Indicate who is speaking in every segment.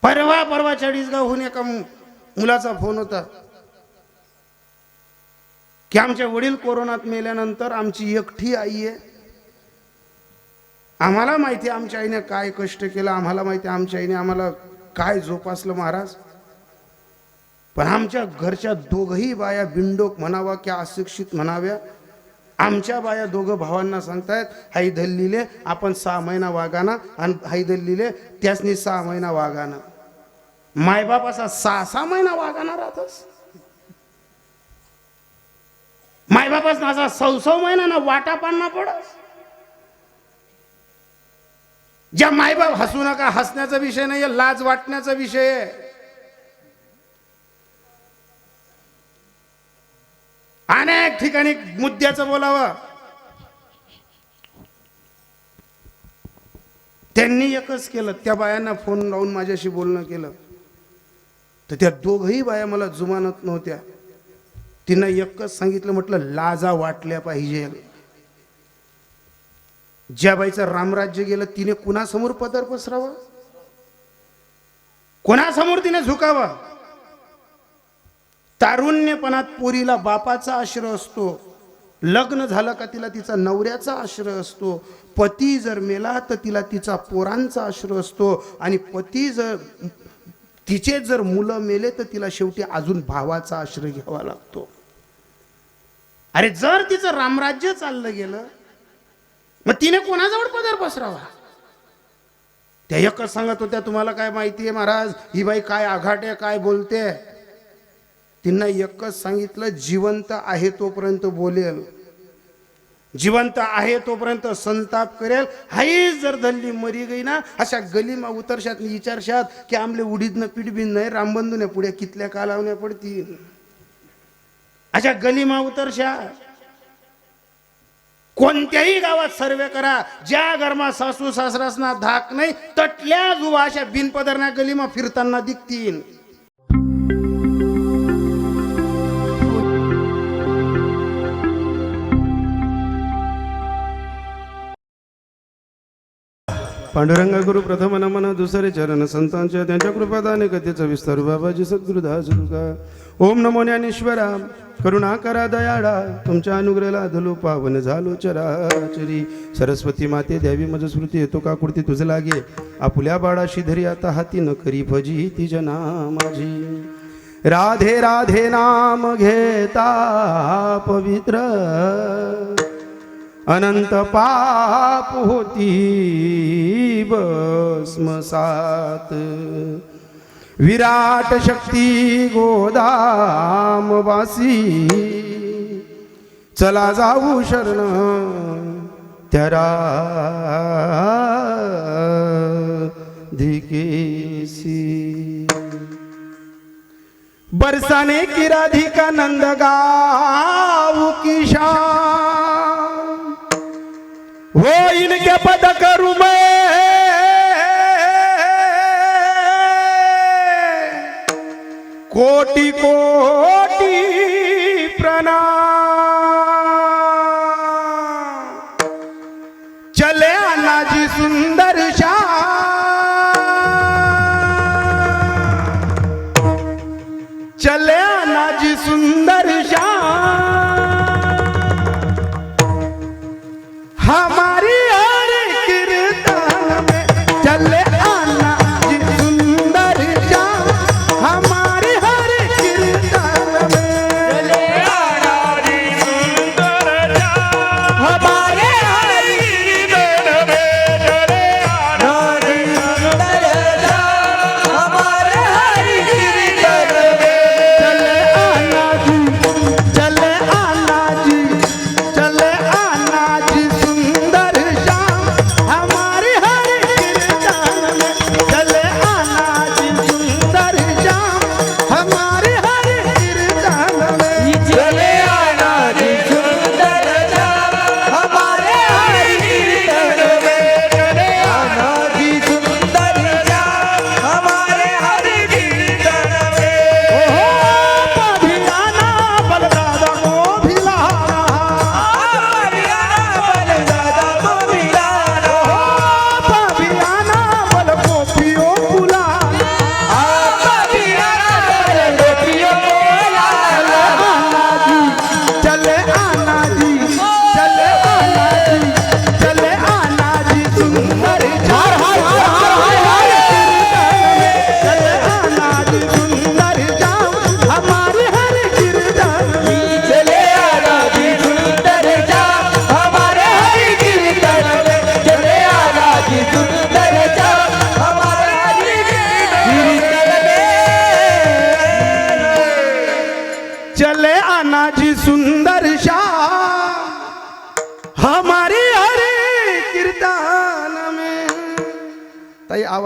Speaker 1: परवा चाळीसगावहून एका मुलाचा फोन होता की आमचे वडील कोरोनात मेल्यानंतर आमची एकटी आई आहे. आम्हाला माहिती आमच्या आईने काय कष्ट केलं, आम्हाला माहिती आमच्या आईने आम्हाला काय जोपासलं महाराज. पण आमच्या घरच्या दोघही बाया बिंडोक म्हणावा की अशिक्षित म्हणाव्या, आमच्या बाया दोघं भावांना सांगतायत हाई दल्लीले आपण 6 महिना वागाना आणि हाई दल्लीले त्यासनी 6 महिना वागाना. मायबाप असा 6 महिना वागाना राहतस. मायबापास ना असा 6 महिना ना वाटा पाडना पडस. ज्या मायबाप हसू नका, हसण्याचा विषय नाही, लाज वाटण्याचा विषय आहे. अनेक ठिकाणी मुद्द्याचं बोलावं, त्यांनी एकच केलं. त्या बायांना फोन लावून माझ्याशी बोलणं केलं तर त्या दोघही बाया मला जुमानत नव्हत्या. तिनं एकच सांगितलं, म्हटलं लाजा वाटल्या पाहिजे. ज्या बाईचं रामराज्य गेलं तिने कुणासमोर पदर पसरावं, कोणासमोर तिने झुकावं. तारुण्यपणात पोरीला बापाचा आश्रय असतो, लग्न झालं का तिला तिचा नवऱ्याचा आश्रय असतो, पती जर मेला तर तिला तिचा पोरांचा आश्रय असतो, आणि पती जर तिचे जर मुलं मेले तर तिला शेवटी अजून भावाचा आश्रय घ्यावा लागतो. अरे जर तिचं रामराज्य चाललं गेलं मग तिने कोणाजवळ पदर पसरावा. त्या एकच सांगत होत्या, तुम्हाला काय माहिती आहे महाराज ही बाई काय आघाटे काय बोलते. तिनं एकच सांगितलं, जिवंत आहे तोपर्यंत बोलेल, जिवंत आहे तोपर्यंत संताप करेल. हाई जर धल्ली मरी गई ना, अशा गलीमा उतरशात विचारशात की आमले उडीदनं पीठ बिन नाही रामबंधूने पुढे कितल्या कालावण्या पडतील. अशा गलीमा उतरशा कोणत्याही गावात सर्वे करा, ज्या घरमा सासू सासरासना धाक नाही तटल्या जुवा अशा बिनपदरण्या गलीमा फिरताना दिसतील. पांडुरंगा गुरु प्रथम नमन, दुसरे चरण संतांच्या त्यांच्या कृपादाने कथेचा विस्तार बाबाजी सद्गुरुदास तुका. ओम नमो ज्ञानेश्वरा करुणा करा दयाळा, तुमच्या अनुग्रहाला धलो पावन झालो चराचरी. सरस्वती माते द्यावी मज स्मृती, येतो का कुर्ती तुझ लागे, आपुल्या बाळाशी धरी आता हाती न करी भजी ती जना माझी. राधे राधे नाम घेता पवित्र, अनंत पाप होती भस्मसात. विराट शक्ती गोदाम वासी, चला जाऊ शरण त्या राधिकेसी. बरसाने की राधिका नंद गाँव की शान, वो इनके पद करूं मैं कोटि कोटि प्रणाम. चले आना जी सुंदर श्याम, चले आना जी सुंदर श्याम, हमारी हर कीर्तन में चले आना जी सुंदर श्याम, हमारी हर कीर्तन में चले आना जी सुंदर श्याम, हमारे हर कीर्तन में चले आना जी सुंदर श्याम, हमारे हर कीर्तन में चले आना जी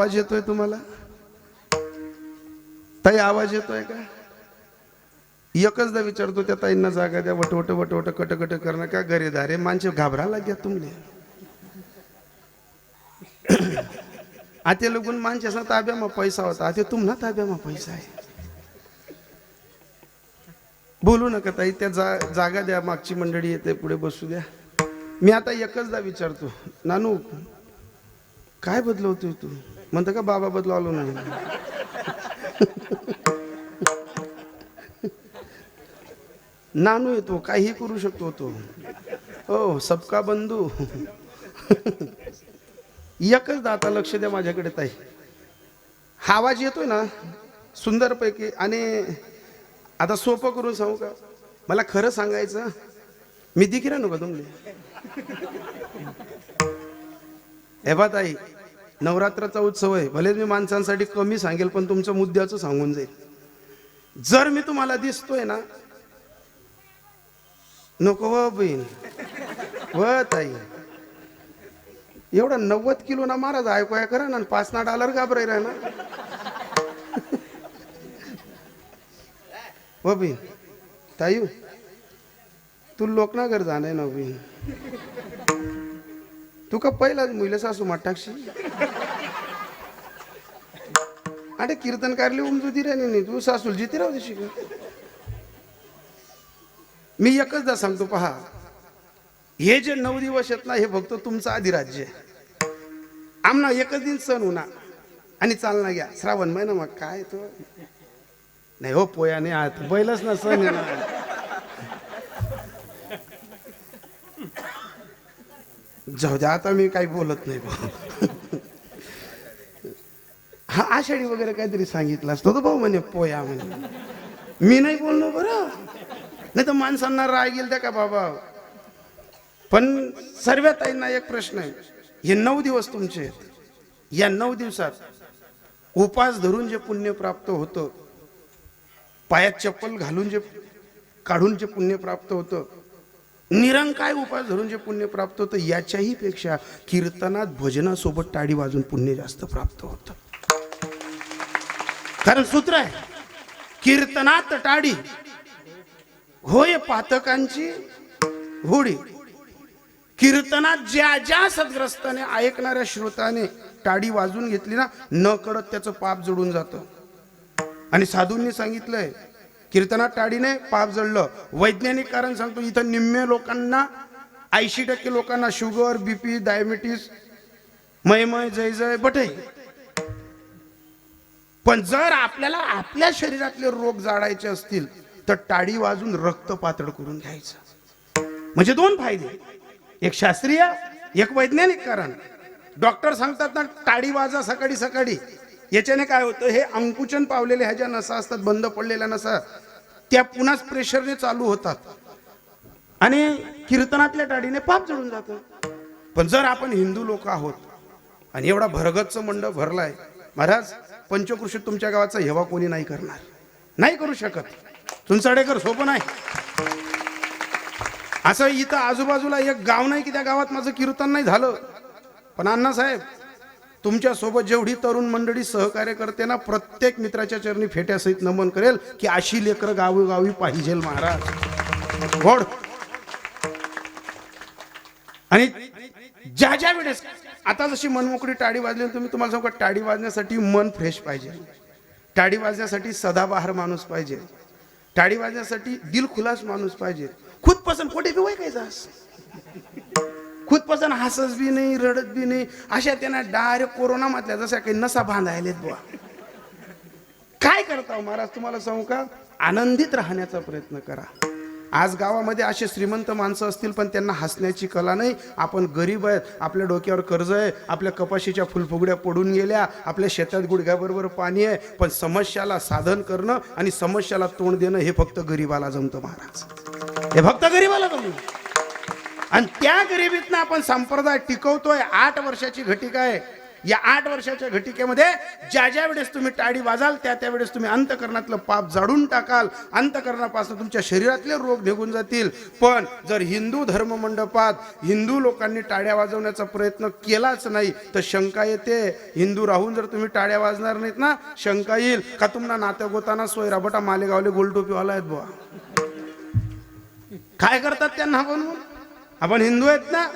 Speaker 1: आवाज येतोय तुम्हाला? ताई आवाज येतोय का? एकचदा विचारतो त्या ताईंना जागा द्या. वटवट वटवट कटकट करणं का घरी धारे माणसे घाबरा लाग्या तुमले. आता लोगून माणसाचा ताब्यामा पैसा होता, आता तुम्हाला ताब्यामा पैसा आहे. बोलू नका ताई, त्या जागा द्या. मागची मंडळी येते, पुढे बसू द्या. मी आता एकचदा विचारतो, नानू काय बदलवतोय तू? म्हणतं का बाबा बदलावलो नाही. नानू येतो, काही करू शकतो तो. हो, सबका बंधू. एकच आता लक्ष द्या माझ्याकडे ताई. हा आवाज येतोय ना सुंदरपैकी. आणि आता सोपं करून सांगू का? मला खरं सांगायचं, मी दिखीरा नको तुमले. हे बा ताई, नवरात्राचा उत्सव आहे. भले मी माणसांसाठी कमी सांगेल, पण तुमचं मुद्द्याचं सांगून जाईल. जर मी तुम्हाला दिसतोय ना, नको व बहीण व ताई, एवढा 90 किलो ना महाराज ऐकूया करा ना, $5 घाबराय राह ना. व बहीण ताई, तू लोकनागर जाणार ना बहीण. तू का पहिलाच मुले सासू टाकशी. अरे कीर्तनकारली उमजू रे नाही, तू सासूल जिती राहू देशी का? मी एकचदा सांगतो, पहा, हे जे 9 दिवस आहेत ना, हे फक्त तुमचं अधिराज्य आहे. आमना एकच दिन सण होना आणि चालना घ्या. श्रावण महिना मग काय तो नाही हो, पोया नाही आत बैलच ना सण आहे ना. जाऊ द्या, आता मी काही बोलत नाही. हा आषाढी वगैरे काहीतरी सांगितलं असतो तो भाऊ म्हणे पोया म्हणे. मी नाही बोललो बरं, नाही तर माणसांना राग येईल त्या का बाबा. पण सर्व ताईंना एक प्रश्न आहे, हे 9 दिवस तुमचे आहेत. या 9 दिवसात उपास धरून जे पुण्य प्राप्त होतं, पायात चप्पल घालून जे काढून जे पुण्य प्राप्त होतं, निरंकाय उपास धरून जे पुण्य प्राप्त होतं, याच्याही पेक्षा कीर्तनात भजनासोबत टाळी वाजून पुण्य जास्त प्राप्त होतं. कारण सूत्र आहे, कीर्तनात टाळी होय पातकांची होडी. कीर्तनात ज्या ज्या सद्ग्रस्ताने ऐकणाऱ्या श्रोताने टाळी वाजून घेतली ना, न कळत त्याचं पाप जडून जातं. आणि साधूंनी सांगितलंय, कीर्तनात टाळीने पाप जडलं. वैज्ञानिक कारण सांगतो, इथं निम्मे लोकांना 80% लोकांना शुगर, बीपी, डायबिटीस, मय जय जय बटे. पण जर आपल्याला आपल्या शरीरातले रोग जाळायचे असतील तर टाळी वाजून रक्त पातळ करून घ्यायचं. म्हणजे 2 फायदे, एक शास्त्रीय, एक वैज्ञानिक कारण. डॉक्टर सांगतात ना, टाळी वाजा सकाळी सकाळी. याच्याने काय होतं, हे अंकुचन पावलेले ह्या ज्या नसा असतात, बंद पडलेल्या नसा, त्या पुन्हा प्रेशरने चालू होतात आणि कीर्तनातल्या टाळीने पाप जळून जातं. पण जर आपण हिंदू लोक आहोत आणि एवढा भरगच्च मंडप भरलाय, महाराज पंचकृषीत तुमच्या गावाचा हेवा कोणी नाही करणार, नाही करू शकत. तुमच्याडेकर सोपं नाही. असं इथं आजूबाजूला एक गाव नाही की त्या गावात माझं कीर्तन नाही झालं. पण अण्णासाहेब, तुमच्या सोबत जेवढी तरुण मंडळी सहकार्य करते ना, प्रत्येक मित्राच्या चरणी फेट्यासहित नमन करेल की अशी लेकरं गावोगावी पाहिजे महाराज. गोड. आणि ज्या ज्या वेळेस आता जशी मनमोकळी टाळी वाजली, तुम्हाला सांगू का, टाळी वाजण्यासाठी मन फ्रेश पाहिजे, टाळी वाजण्यासाठी सदाबहार माणूस पाहिजे, टाळी वाजण्यासाठी दिलखुलास माणूस पाहिजे. खुद पसंत कोठे बी वय काय जास, खुद पसंत हसस बी नाही, रडत बी नाही, अशा त्यांना डायरेक्ट कोरोना मधल्या जशा काही नसा बांधायलेत बुवा. काय करता महाराज, तुम्हाला सांगू का, आनंदित राहण्याचा प्रयत्न करा. आज गावामध्ये असे श्रीमंत माणसं असतील पण त्यांना हसण्याची कला नाही. आपण गरीब आहेत, आपल्या डोक्यावर कर्ज आहे, आपल्या कपाशीच्या फुलफुगड्या पडून गेल्या, आपल्या शेतात गुडघ्याबरोबर पाणी आहे, पण समस्याला साधन करणं आणि समस्याला तोंड देणं हे फक्त गरीबाला जमतं महाराज, हे फक्त गरीबाला जमतं. आणि त्या गरिबीतनं आपण संप्रदाय टिकवतोय. 8 वर्षाची घटिका आहे. या 8 वर्षाच्या घटिकेमध्ये ज्या ज्या वेळेस तुम्ही टाळी वाजाल त्या त्यावेळेस तुम्ही अंतकरणातलं पाप जाळून टाकाल, अंतकरणापासून तुमच्या शरीरातले रोग निघून जातील. पण जर हिंदू धर्म मंडपात हिंदू लोकांनी टाळ्या वाजवण्याचा प्रयत्न केलाच नाही तर शंका येते, हिंदू राहून जर तुम्ही टाळ्या वाजणार नाहीत ना, शंका येईल का तुम्हाला नात्या गोताना सोयरा बटा मालेगावले गोलटोपीवाला आहेत बुवा, काय करतात त्यांना बनवून. आपण हिंदू आहेत ना,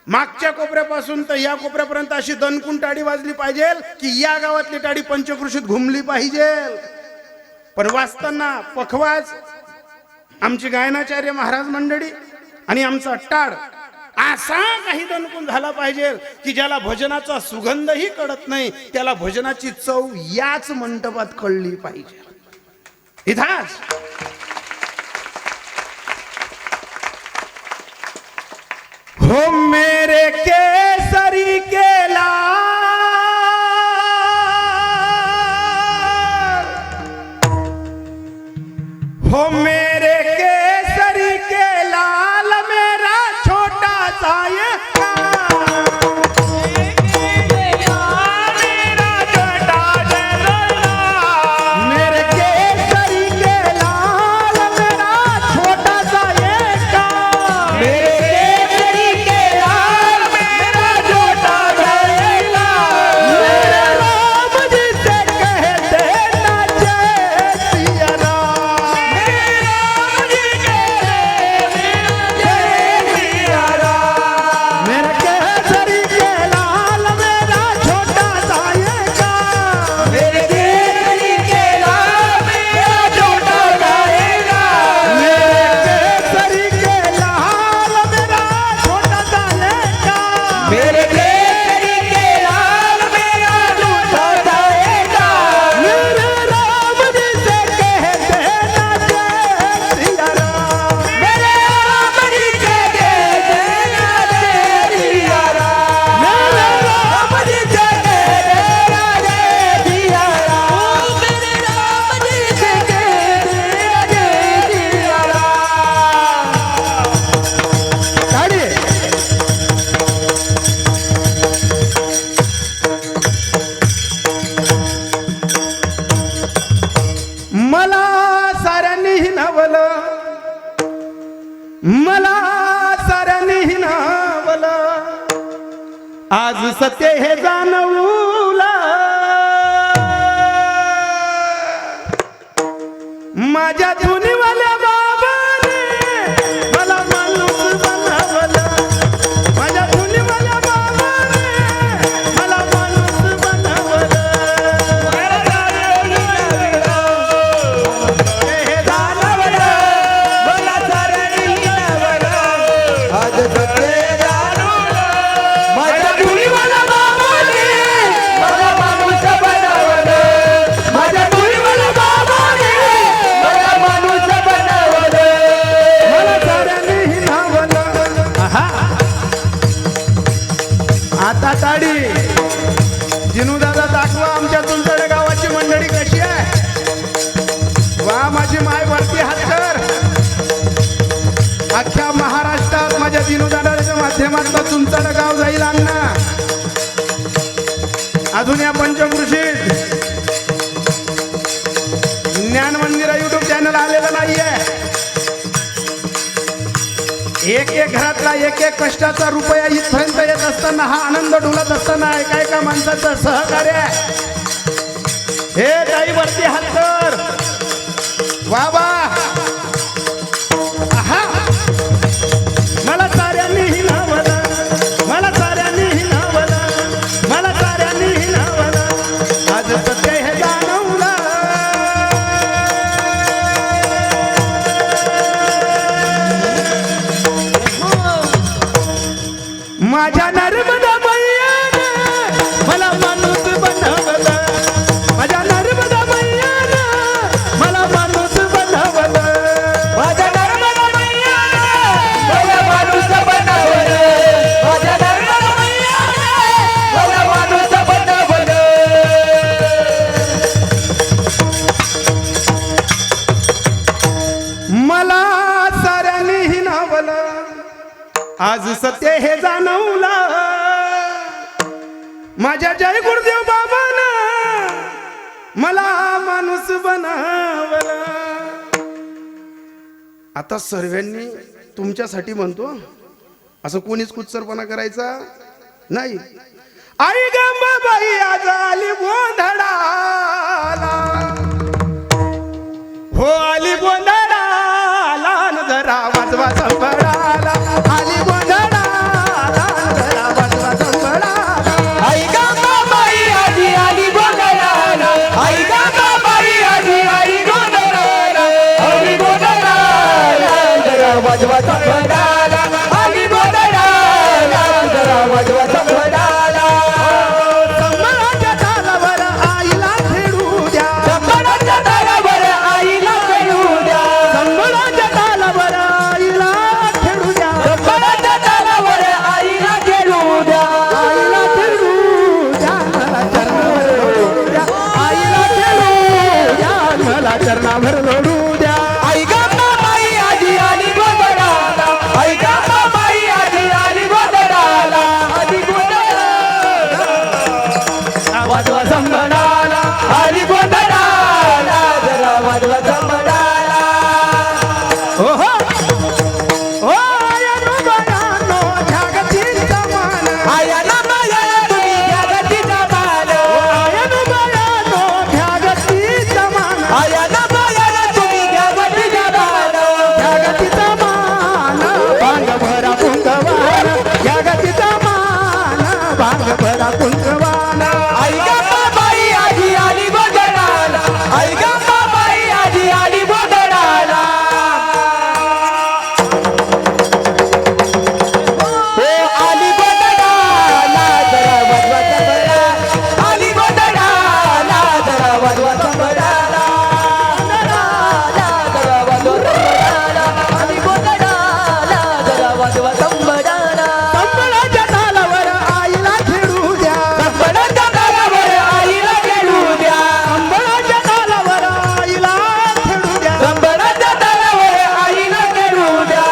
Speaker 1: मागच्या कोपऱ्यापासून तर या कोपऱ्यापर्यंत अशी दणकून टाळी वाजली पाहिजे की या गावातली टाळी पंचकृषीत घुमली पाहिजे. पण वाजताना पखवाज आमची गायनाचार्य महाराज मंडळी आणि आमचा टाळ असा काही दणकून झाला पाहिजे की ज्याला भजनाचा सुगंधही कळत नाही, त्याला भजनाची चव याच मंडपात कळली पाहिजे. इथाच हो मेरे केसरी के लाल, हो मेरे केसरी के लाल मेरा छोटा सा ये आज सत्य हे जाणवला, माझ्या धुनीवाल्या बाबाने मला माणूस बनवलं, माझ्या धुनीवाल्या बाबाने मला माणूस बनवलं. हे जाणवलं मला साऱ्यांनी नवलं, आज सत्य आता टाळी जिनू दादा दाखवा आमच्या तुमच्या गावाची मंडळी कशी आहे. वा माझी माय वरती हात कर. अख्ख्या महाराष्ट्रात माझ्या जिनू दादाच्या माध्यमातून तुमचं गाव जाईल अण्णा. अजून या पंचकृषीत ज्ञान मंदिर युट्यूब चॅनल आलेलं नाहीये. एक एक घरातला एक एक कष्टाचा रुपया इथपर्यंत येत असताना, हा आनंद डुलत असताना एका माणसाचं सहकार्य. हे ताई वरती हात कर. वा वा, मला साऱ्यांनी हिनावलं, मला साऱ्यांनी हिनावलं, मला साऱ्यांनी हिनावलं, आज सत्य हे जाणवलं. माझ्या नर्मदा मैयाने मला माणूस बनवलं, माझ्या नर्मदा मैयाने मला माणूस बनवलं, माझ्या नर्मदा मैयाने मला माणूस बनवलं, माझ्या नर्मदा मैयाने मला माणूस बनवलं. मला साऱ्यांनी हिनावलं, आज सत्य हे जाणवलं. माझ्या जय गुरुदेव बाबांना मला माणूस बनवला. आता सर्वांनी तुमच्यासाठी म्हणतो, असं कोणीच कुचरपणा करायचा नाही. आई गंबाबाई आज आली गोंधळाला, हो आली गोंधळाला न जरा वाजवा संबळाला, आली गोंधळाला न जरा वाजवा संबळाला.
Speaker 2: आई गंगाबाई आजी आली गोंधळाला, आई गंगाबाई आजी आली गोंधळाला, आली गोंधळाला जरा वाजवा संबळाला, आली गोंधळाला जरा वाजवा संबळाला.
Speaker 1: संबळाच्या तालावर आईला खेळू द्या,
Speaker 2: संबळाच्या तालावर आईला खेळू द्या,
Speaker 1: संबळाच्या तालावर आईला खेळू द्या,
Speaker 2: संबळाच्या तालावर आईला खेळू द्या,
Speaker 1: आईला खेळू द्या, मला चरणावर लोळू द्या, आईला खेळू द्या, मला चरणावर लोळू द्या.
Speaker 2: आई गंगाबाई आजी आली गोंधळाला, आई गंगाबाई आजी आली गोंधळाला, आली गोंधळाला वाजवा संबळाला, आली गोंधळाला जरा वाजवा संबळाला.
Speaker 1: हो हो हो आयनो बायानो जागतीचा मान,
Speaker 2: आयाला मायाला तुम्ही जगतीचा मान,
Speaker 1: आयनो बायानो जागतीचा मान,
Speaker 2: आयाला मायाला तुम्ही जगतीचा मान,
Speaker 1: जागतीचा मान भांग भरा कुंकवान, जागतीचा मान भांग भरा कुंकवान.
Speaker 2: आई गंगाबाई आजी आली गोंधळाला, आई गंगाबाई आजी आली गोंधळाला. हो आली गोंधळाला जरा वाजवा संबळाला, आली गोंधळाला जरा वाजवा संबळाला, जरा वाजवा संबळाला, आली गोंधळाला जरा वाजवा संबळाला.
Speaker 1: संबळाच्या तालावर आईला खेळू द्या,
Speaker 2: संबळाच्या तालावर आईला खेळू द्या,
Speaker 1: संबळाच्या तालावर आईला खेळू द्या,
Speaker 2: संबळाच्या तालावर आईला खेळू द्या.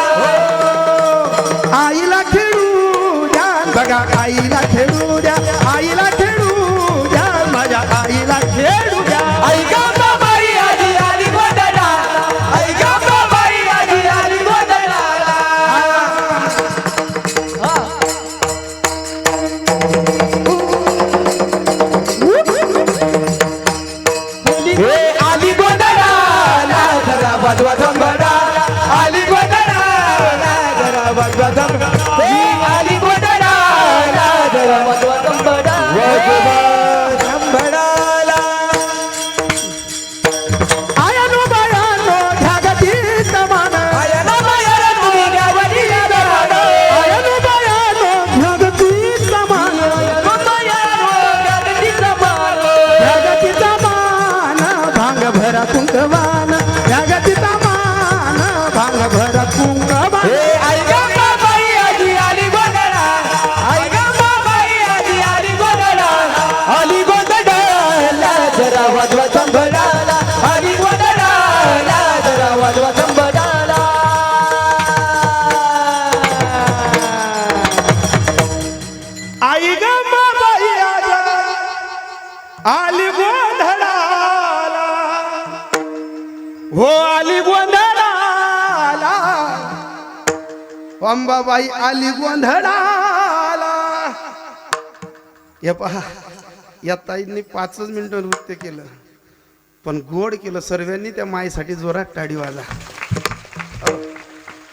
Speaker 1: आईला खेळू द्या, बघा आईला खेळू द्या, आईला खेळू द्या, माझ्या आईला खेळू द्या.
Speaker 2: आई गंगाबाई आजी आली गोंधळाला, आई गंगाबाई आजी आली गोंधळाला. हे आली गोंधळाला जरा वाजवा संबळाला, आली गोंधळाला जरा वाजवा संबळाला, हे आली गोंधळाला जरा वाजवा संबळाला, वाजवा संबळाला.
Speaker 1: आयानो बायानो जागतीचा मान,
Speaker 2: आयाला मायाला तुम्ही गावाला जाणार,
Speaker 1: आयानो बायानो जागतीचा मान,
Speaker 2: जगतीचा मान,
Speaker 1: जागतीचा मान भांग भरा कुंकवान, जागतीचा मान भांग भरा कुंकवान.
Speaker 2: हे आई गंगाबाई आजी आली गोंधळाला, आई गंगाबाई आजी आली गोंधळाला, आली गोंधळाला जरा वाजवा संबळाला, आली गोंधळाला जरा वाजवा संबळाला.
Speaker 1: आई गंगाबाई आली गोंधळाला, हो आली गोंधळाला, अंबाबाई आली गोंधळाला. हे पहा, या ताईंनी 5 मिनिटं नृत्य केलं, पण गोड केलं. सर्वांनी त्या माईसाठी जोरात टाळी वाजवा.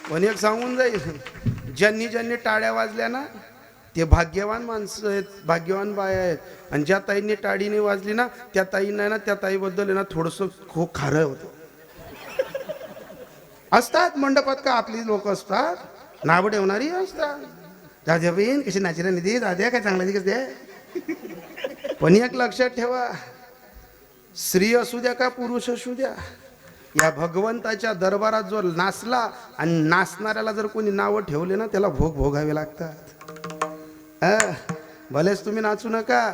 Speaker 1: पण एक सांगून जाईल, ज्यांनी ज्यांनी टाळ्या वाजल्या ना ते भाग्यवान माणसं आहेत, भाग्यवान बाया आहेत. आणि ज्या ताईंनी टाळी नाही वाजली ना त्या ताईंना ना त्या ताईबद्दल ना थोडंसं खूप खारं होतं. असतात मंडपात का आपली लोक असतात, नाव ठेवणारी असतात. दाद्या बहीण कशी नाचीला निधी, दाद्या काय चांगला दिवस दे. पण एक लक्षात ठेवा, स्त्री असू द्या का पुरुष असू द्या, या भगवंताच्या दरबारात जो नाचला आणि नाचणाऱ्याला जर कोणी नावं ठेवले ना त्याला भोग भोगावे लागतात. भलेच तुम्ही नाचू नका,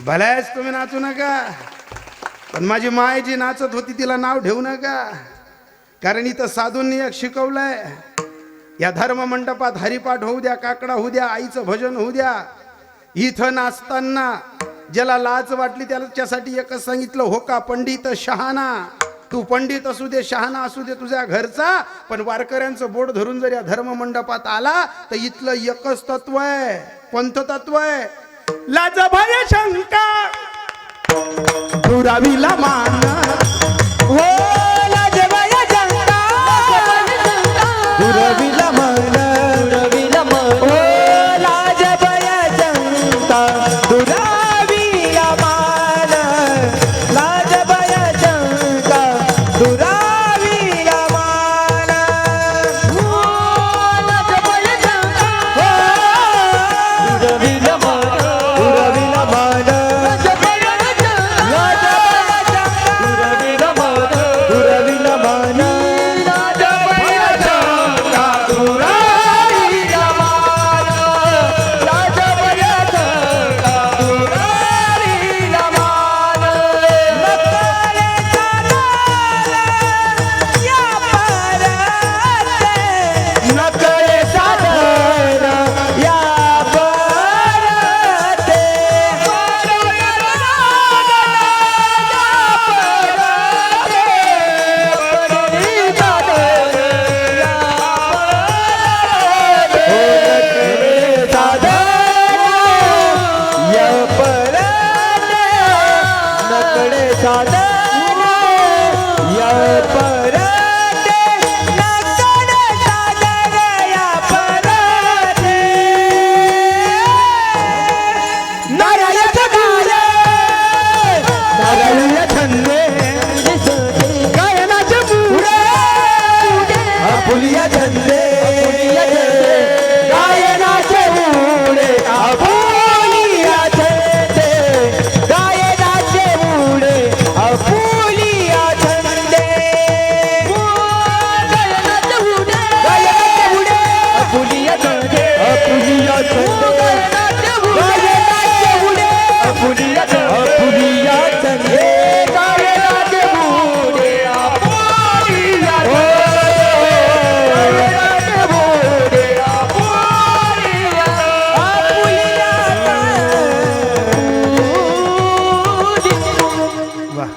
Speaker 1: भलेच तुम्ही नाचू नका, पण माझी माय जी नाचत होती तिला नाव ठेवू नका. कारण इथं साधूंनी एक शिकवलंय, या धर्म मंडपात हरिपाठ होऊ द्या, काकडा होऊ द्या, आईचं भजन होऊ द्या, इथं नाचताना ज्याला लाज वाटली त्याच्यासाठी एकच सांगितलं, हो का पंडित शहाणा, तू पंडित असू दे शहाणा असू दे तुझ्या घरचा, पण वारकऱ्यांचं बोट धरून जर या धर्म मंडपात आला तर इथलं एकच तत्व आहे, पंथ तत्व आहे, लाज भय शंका दुरावीला मान,
Speaker 2: हो लाजवाया जनता दुरावीला मन, दुरावीला मन, हो लाजवाया जनता दुरावीला मान, लाजवाया जनता दुरावीला मान, हो लाजवाया जनता दुरावीला मान, दुरावीला मान,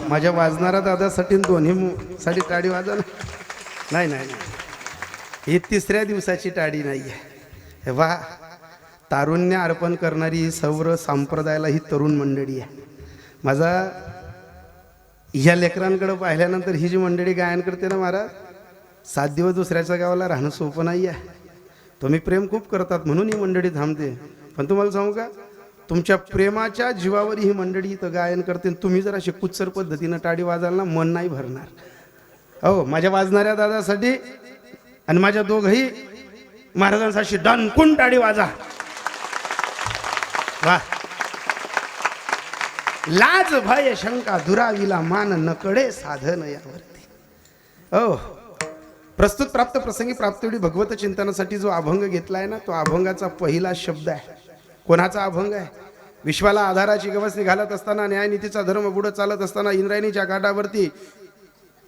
Speaker 1: माझ्या वाजणाऱ्या दादासाठी दोन्ही साठी टाळी वाजा ना. नाही नाही नाही, ही तिसऱ्या दिवसाची टाळी नाही आहे. वा, तारुण्य अर्पण करणारी सौर संप्रदायाला ही तरुण मंडळी आहे. माझा ह्या लेकरांकडे पाहिल्यानंतर ही जी मंडळी गायन करते ना महाराज, 7 दिवस दुसऱ्याच्या गावाला राहणं सोपं नाही आहे. तुम्ही प्रेम खूप करतात म्हणून ही मंडळी थांबते. पण तुम्हाला सांगू का, तुमच्या प्रेमाच्या जीवावर ही मंडळी इथं गायन करते. तुम्ही जर अशी कुत्सर पद्धतीनं टाळी वाजाल ना, मन नाही भरणार. हो, माझ्या वाजणाऱ्या दादासाठी आणि माझ्या दोघही महाराजांसाठी दणकून टाळी वाजा. वा, लाज भय शंका दुरावीला मान, नकडे साधन यावरती. हो, प्रस्तुत प्राप्त प्रसंगी प्राप्तवेळी भगवत चिंतनासाठी जो अभंग घेतलाय ना, तो अभंगाचा पहिला शब्द आहे. कोणाचा अभंग आहे? विश्वाला आधाराची गवसणी घालत असताना, न्यायनीतीचा धर्म पुढे चालत असताना, इंद्रायणीच्या घाटावरती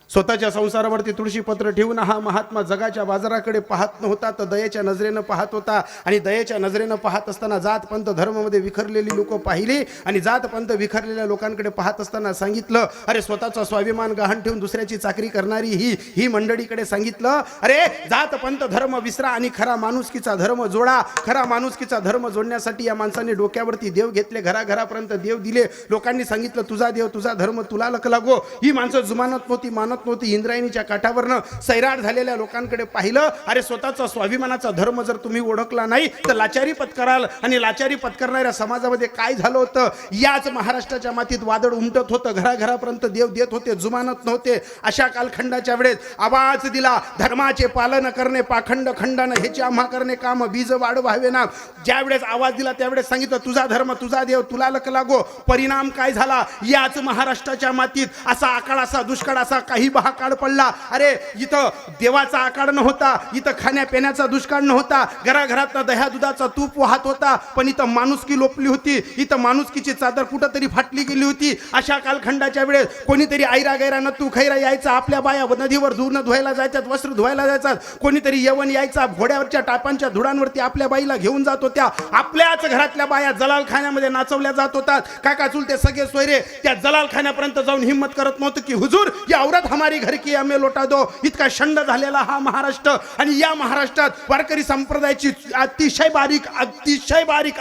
Speaker 1: स्वतःच्या संसारावरती तुळशीपत्र ठेवून हा महात्मा जगाच्या बाजाराकडे पाहत नव्हता, तर दयेच्या नजरेनं पाहत होता. आणि दयेच्या नजरेनं पाहत असताना जात पंथ धर्मामध्ये विखरलेली लोक पाहिली, आणि जात पंथ विखरलेल्या लोकांकडे पाहत असताना सांगितलं, अरे स्वतःचा स्वाभिमान गहाण ठेवून दुसऱ्याची चाकरी करणारी ही मंडळीकडे सांगितलं, अरे जात पंथ धर्म विसरा आणि खरा माणुसकीचा धर्म जोडा. खरा माणुसकीचा धर्म जोडण्यासाठी या माणसाने डोक्यावरती देव घेतले, घराघरापर्यंत देव दिले. लोकांनी सांगितलं, तुझा देव तुझा धर्म तुला लक लागो. ही माणसं जुमानत नव्हती, मानत नव्हती. इंद्रायणीच्या काठावरनं सैराट झालेल्या लोकांकडे पाहिलं, अरे स्वतःचा स्वाभिमानाचा धर्म जर तुम्ही ओळखला नाही तर लाचारी पत्कराल. आणि लाचारी पत्करणाऱ्या समाजामध्ये काय झालं होतं, याच महाराष्ट्राच्या मातीत वादळ उमटत होतं. घराघरापर्यंत देव देत होते, जुमानत नव्हते. अशा कालखंडाच्या वेळेस आवाज दिला, धर्माचे पालन करणे पाखंड खंडानं हेचे आम्हा करणे काम, बीज वाढ व्हावे ना. ज्या वेळेस आवाज दिला त्यावेळेस सांगितलं, तुझा धर्म तुझा देव तुला लक लागो. परिणाम काय झाला, याच महाराष्ट्राच्या मातीत असा अकाळ, असा दुष्काळ, असा काही बहाकाळ पडला. अरे इथं देवाचा आकाड नव्हता, इथं खाण्यापिण्याचा दुष्काळ नव्हता, घराघरात दह्या दुधाचा तूप वाहत होता, पण इथं माणुसकी लोपली होती. इथं माणुसकीची चादर कुठंतरी फाटली गेली होती. अशा कालखंडाच्या वेळेस कोणीतरी ऐरा गैरा नतू खैरा यायचा, आपल्या बाया नदीवर धुणं धुवायला जायच्यात, वस्त्र धुवायला जायच्यात. कोणीतरी यवन यायचा, घोड्यावरच्या टापांच्या धुडांवरती आपल्या बाईला घेऊन जात होत्या. आपल्याच घरातल्या बाया जलाल खाण्यामध्ये नाचवल्या जात होतात. काका चुलते सगळे सोयरे त्या जलाल खाण्यापर्यंत जाऊन हिंमत करत नव्हतं की हुजूर या औरत हमारी घर की हमें लोटा दो. इतका शंड झालेला हा महाराष्ट्र. आणि या महाराष्ट्रात वारकरी संप्रदायाची अतिशय बारीक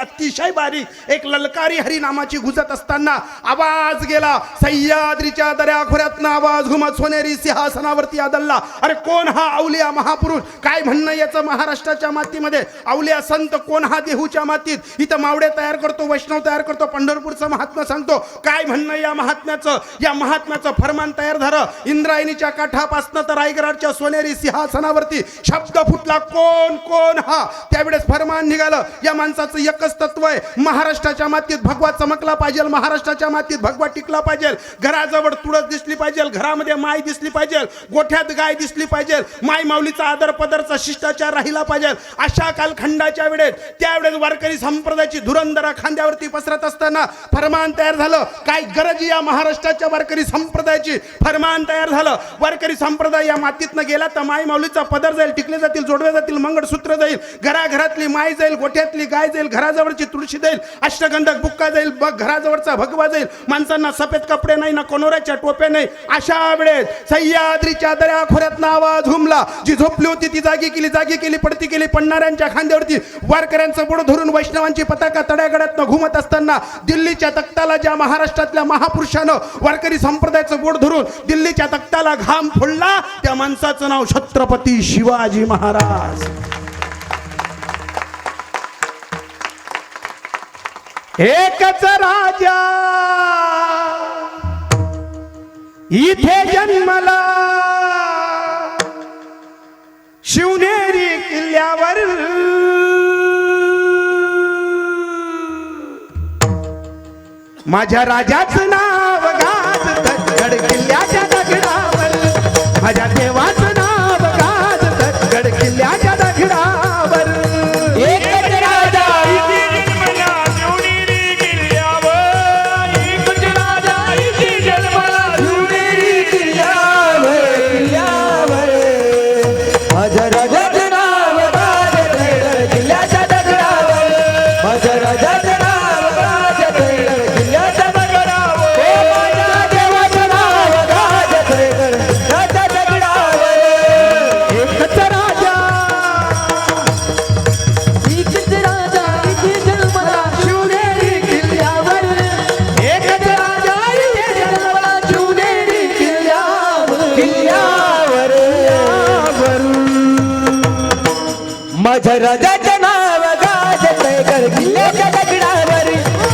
Speaker 1: एक ललकारी हरी नामाची गुजत असताना आवाज गेला. सह्याद्रीच्या दऱ्याखोऱ्यातनं आवाज घुमत सोनेरी सिंहासनावरती आदळला. अरे कोण हा अवलिया महापुरुष? काय म्हणणं याचं महाराष्ट्राच्या मातीमध्ये? अवलिया संत कोण हा देहूच्या मातीत? इथं मावडे तयार करतो, वैष्णव तयार करतो, पंढरपूरचं महात्मा सांगतो. काय म्हणणं या महात्म्याचं? या महात्म्याचं फरमान तयार झालं. इंद्रायणीच्या काठापासनं तर रायगडाच्या सोनेरी सिंहासनावरती शब्द फुटला, कोण कोण हा? त्यावेळेस फरमान निघालं. या माणसाचं एकच तत्व आहे, महाराष्ट्राच्या मातीत भगवा चमकला पाहिजे, महाराष्ट्राच्या मातीत भगवा टिकला पाहिजे, घराजवळ तुळस दिसली पाहिजे, घरामध्ये माय दिसली पाहिजे, गोठ्यात गाय दिसली पाहिजे, माय माऊलीचा आदर पदरचा शिष्टाचार राहिला पाहिजे. अशा कालखंडाच्या वेळेस त्यावेळेस वारकरी संप्रदायाची धुरंदरा खांद्यावरती पसरत असताना फरमान तयार झालं. काय गरज या महाराष्ट्राच्या वारकरी संप्रदायाची? फरमान तयार झालं. वारकरी संप्रदाय या मातीतनं गेला तर माय माऊलीचा पदर जाईल, टिकले जातील, जोडवे जातील, मंगळसूत्र जाईल, घराघरातली माय जाईल, गोठ्यातली गाय जाईल, घराजवळची तुळशी जाईल, अष्टगंधक बुक्का जाईल, घराजवळचा भगवा जाईल. माणसांना सफेद कपडे नाही ना कोनोऱ्याच्या टोप्या नाही. अशा वेळेस सह्याद्रीच्या दऱ्याखोऱ्यातनं आवाज घुमला. जी झोपली होती ती जागी केली, पडती केली. पडणाऱ्यांच्या खांद्यावरती वारकऱ्यांचं बोट धरून वैष्णवांची पताका तळ्यागडातनं घुमत असताना दिल्लीच्या तख्ताला ज्या महाराष्ट्रातल्या महापुरुषानं वारकरी संप्रदायाचं बोट धरून दिल्लीच्या तख्ताला घाम फोडला, त्या माणसाचं नाव छत्रपती शिवाजी महाराज. एकच राजा इथे जन्मला, शिवनेरी किल्ल्यावर माझ्या राजाचं नाव गाजत गड किल्ल्याच्या दगडावर, माझ्या देवाचं नाव गाजत गड किल्ल्याच्या दगडावर.
Speaker 2: एकच राजा इथे जन्मला, शिवनेरी किल्ल्यावर. एकच राजा इथे जन्मला, शिवनेरी किल्ल्यावर. माझ्या राजाचं नाव गाजत गड किल्ल्याच्या दगडावर, माझ्या राजाचं नाव गाजत गड किल्ल्याच्या दगडावर. माझ्या देवाचं नाव गाजत गड किल्ल्याच्या दगडावर.
Speaker 1: एकच राजा
Speaker 2: इथे जन्मला, शिवनेरी किल्ल्यावर.
Speaker 1: एकच राजा
Speaker 2: इथे जन्मला, शिवनेरी किल्ल्यावर. माझ्या राजाचं नाव गाजत गड किल्ल्याच्या दगडावर,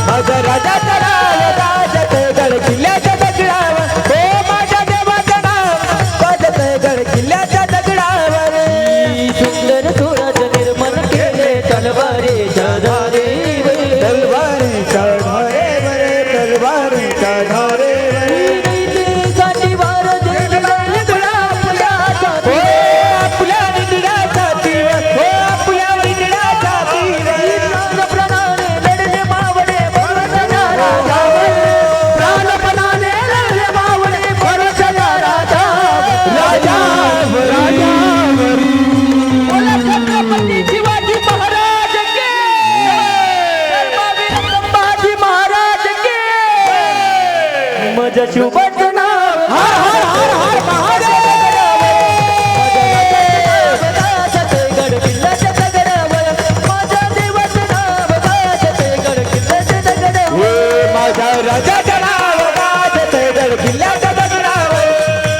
Speaker 2: माझ्या राजाचं नाव गाजत गड किल्ल्याच्या दगडावर. हो माझ्या देवाचं नाव गाजत गड किल्ल्याच्या दगडावर. सुंदर सुराचं निर्माण केले तलवारीच्या धारेवर, तलवारीच्या धारेवर, तलवारीच्या धारेवर. साठी वार देणारा निधडा आपल्या छातीवर, आपल्या निधड्याच्या छातीवर, हो आपल्या निधड्याच्या छातीवर. प्राणाने लढले मावळे भरोशाच्या राजावर, प्राणपणाने लढले मावळे भरोशाच्या राजावर. राजावर बोला छत्रपती शिवाजी महाराज के, धर्मवीर संभाजी महाराज के. माझ्या शिवबाचं नाव हर हर हर हर महादेव. गाजत गड किल्ल्याच्या दगडावर, माझ्या देवाचं नाव गाजत गड किल्ल्याच्या दगडावर. माझ्या राजाचं नाव गाजत गड किल्ल्याच्या दगडावर,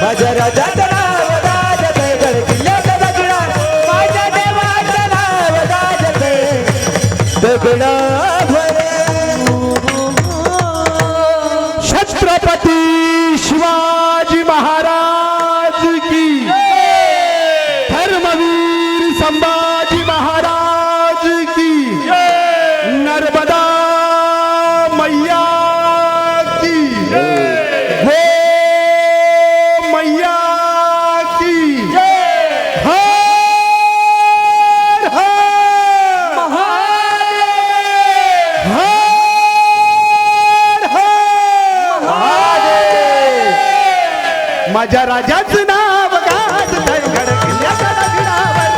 Speaker 2: माझ्या राजाचं नाव गाजत गड किल्ल्याच्या दगडावर. माझ्या देवाचं नाव गाजत दगडावर.
Speaker 1: छत्रपती शिवाजी महाराज की, धर्मवीर संभाजी महाराज की, नर्मदा मैया की, गो मैया माझ्या राजाचं नाव गाजतंय गड किल्ल्याच्या दगडावर,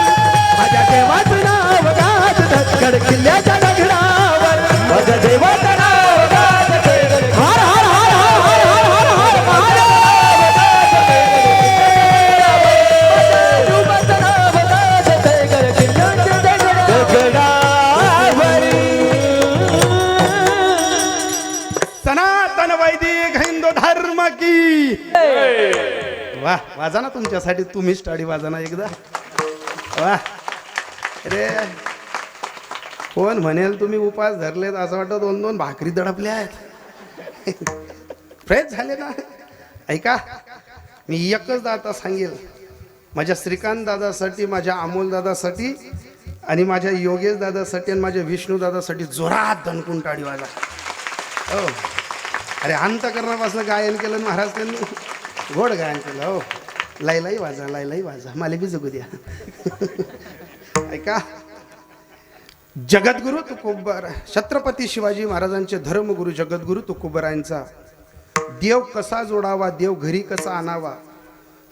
Speaker 1: माझ्या देवाचं नाव गाजतंय गड किल्ल्याच्या दगडावर,
Speaker 2: माझ्या देवाचं नाव गाजतंय गड हर हर हर हर हर हर हर महादेवाचं नाव गाजतंय गड किल्ल्याच्या दगडावर.
Speaker 1: सनातन वैदिक हिंदू धर्म की वाह. वाजा ना तुमच्यासाठी, तुम्हीच टाळी वाजा ना एकदा. वाह रे. कोण म्हणेल तुम्ही उपास धरलेत असं वाटतं 2-2 भाकरी दडपल्या आहेत. फ्रेश झाले ना. ऐका, मी एकच आता सांगेल, माझ्या श्रीकांत दादासाठी, माझ्या अमोल दादासाठी आणि माझ्या योगेश दादासाठी आणि माझ्या विष्णू दादासाठी जोरात दणकून टाळी वाजा. हो अरे, अंतकरणापासून गायन केलं महाराज त्यांनी, गोड गायन केलं. हो लाईलाई वाजा, लाईलाई वाजा, मला बी जगू द्या. ऐका, जगद्गुरु तुकोबर, छत्रपती शिवाजी महाराजांचे धर्मगुरु जगद्गुरु तुकोबरायांचा देव कसा जोडावा, देव घरी कसा आणावा,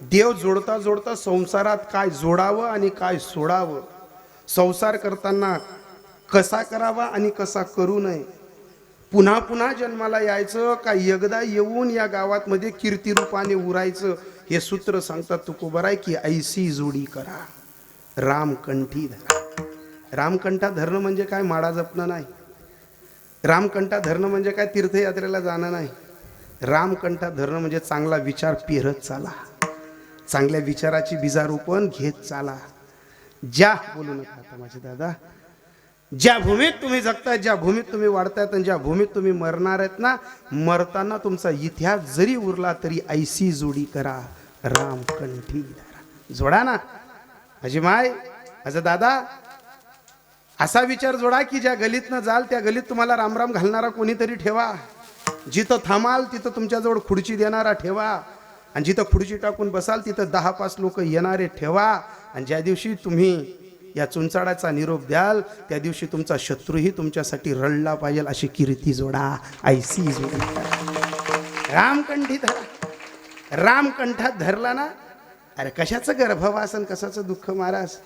Speaker 1: देव जोडता जोडता संसारात काय जोडावं आणि काय सोडावं, संसार करताना कसा करावा आणि कसा करू नये, पुन्हा पुन्हा जन्माला यायचं का एकदा येऊन या गावात मध्ये कीर्तिरूपाने उरायचं, हे सूत्र सांगतात तुकोबराय की ऐसी जोडी करा रामकंठी धरा. रामकंठा धरणं म्हणजे काय माळा जपणं नाही. रामकंठा धरणं म्हणजे काय तीर्थयात्रेला जाणं नाही. रामकंठा धरणं म्हणजे चांगला विचार पेरत चाला, चांगल्या विचाराची बीजारोपण घेत चाला. ज्या बोलू नका आता माझे दादा, ज्या भूमीत तुम्ही जगताय, ज्या भूमीत तुम्ही वाढतायत आणि ज्या भूमीत तुम्ही मरणार आहेत ना, मरताना तुमचा इतिहास जरी उरला तरी ऐसी जोडी करा रामकंठी धरा. जोडा ना माझी माय, माझा दादा. असा विचार जोडा की ज्या गलीतनं जाल त्या गलीत तुम्हाला रामराम घालणारा कोणीतरी ठेवा. जिथं थांबाल तिथं तुमच्याजवळ खुर्ची देणारा ठेवा. आणि जिथं खुर्ची टाकून बसाल तिथं 10-5 लोक येणारे ठेवा. आणि ज्या दिवशी तुम्ही या चुंचाडाचा निरोप द्याल त्या दिवशी तुमचा शत्रूही तुमच्यासाठी रडला पाहिजे अशी कीर्ती जोडा, ऐसी जोडी रामकंठी धरा. रामकंठात धरला ना, अरे कशाचं गर्भवासन, कशाचं दुःख महाराज.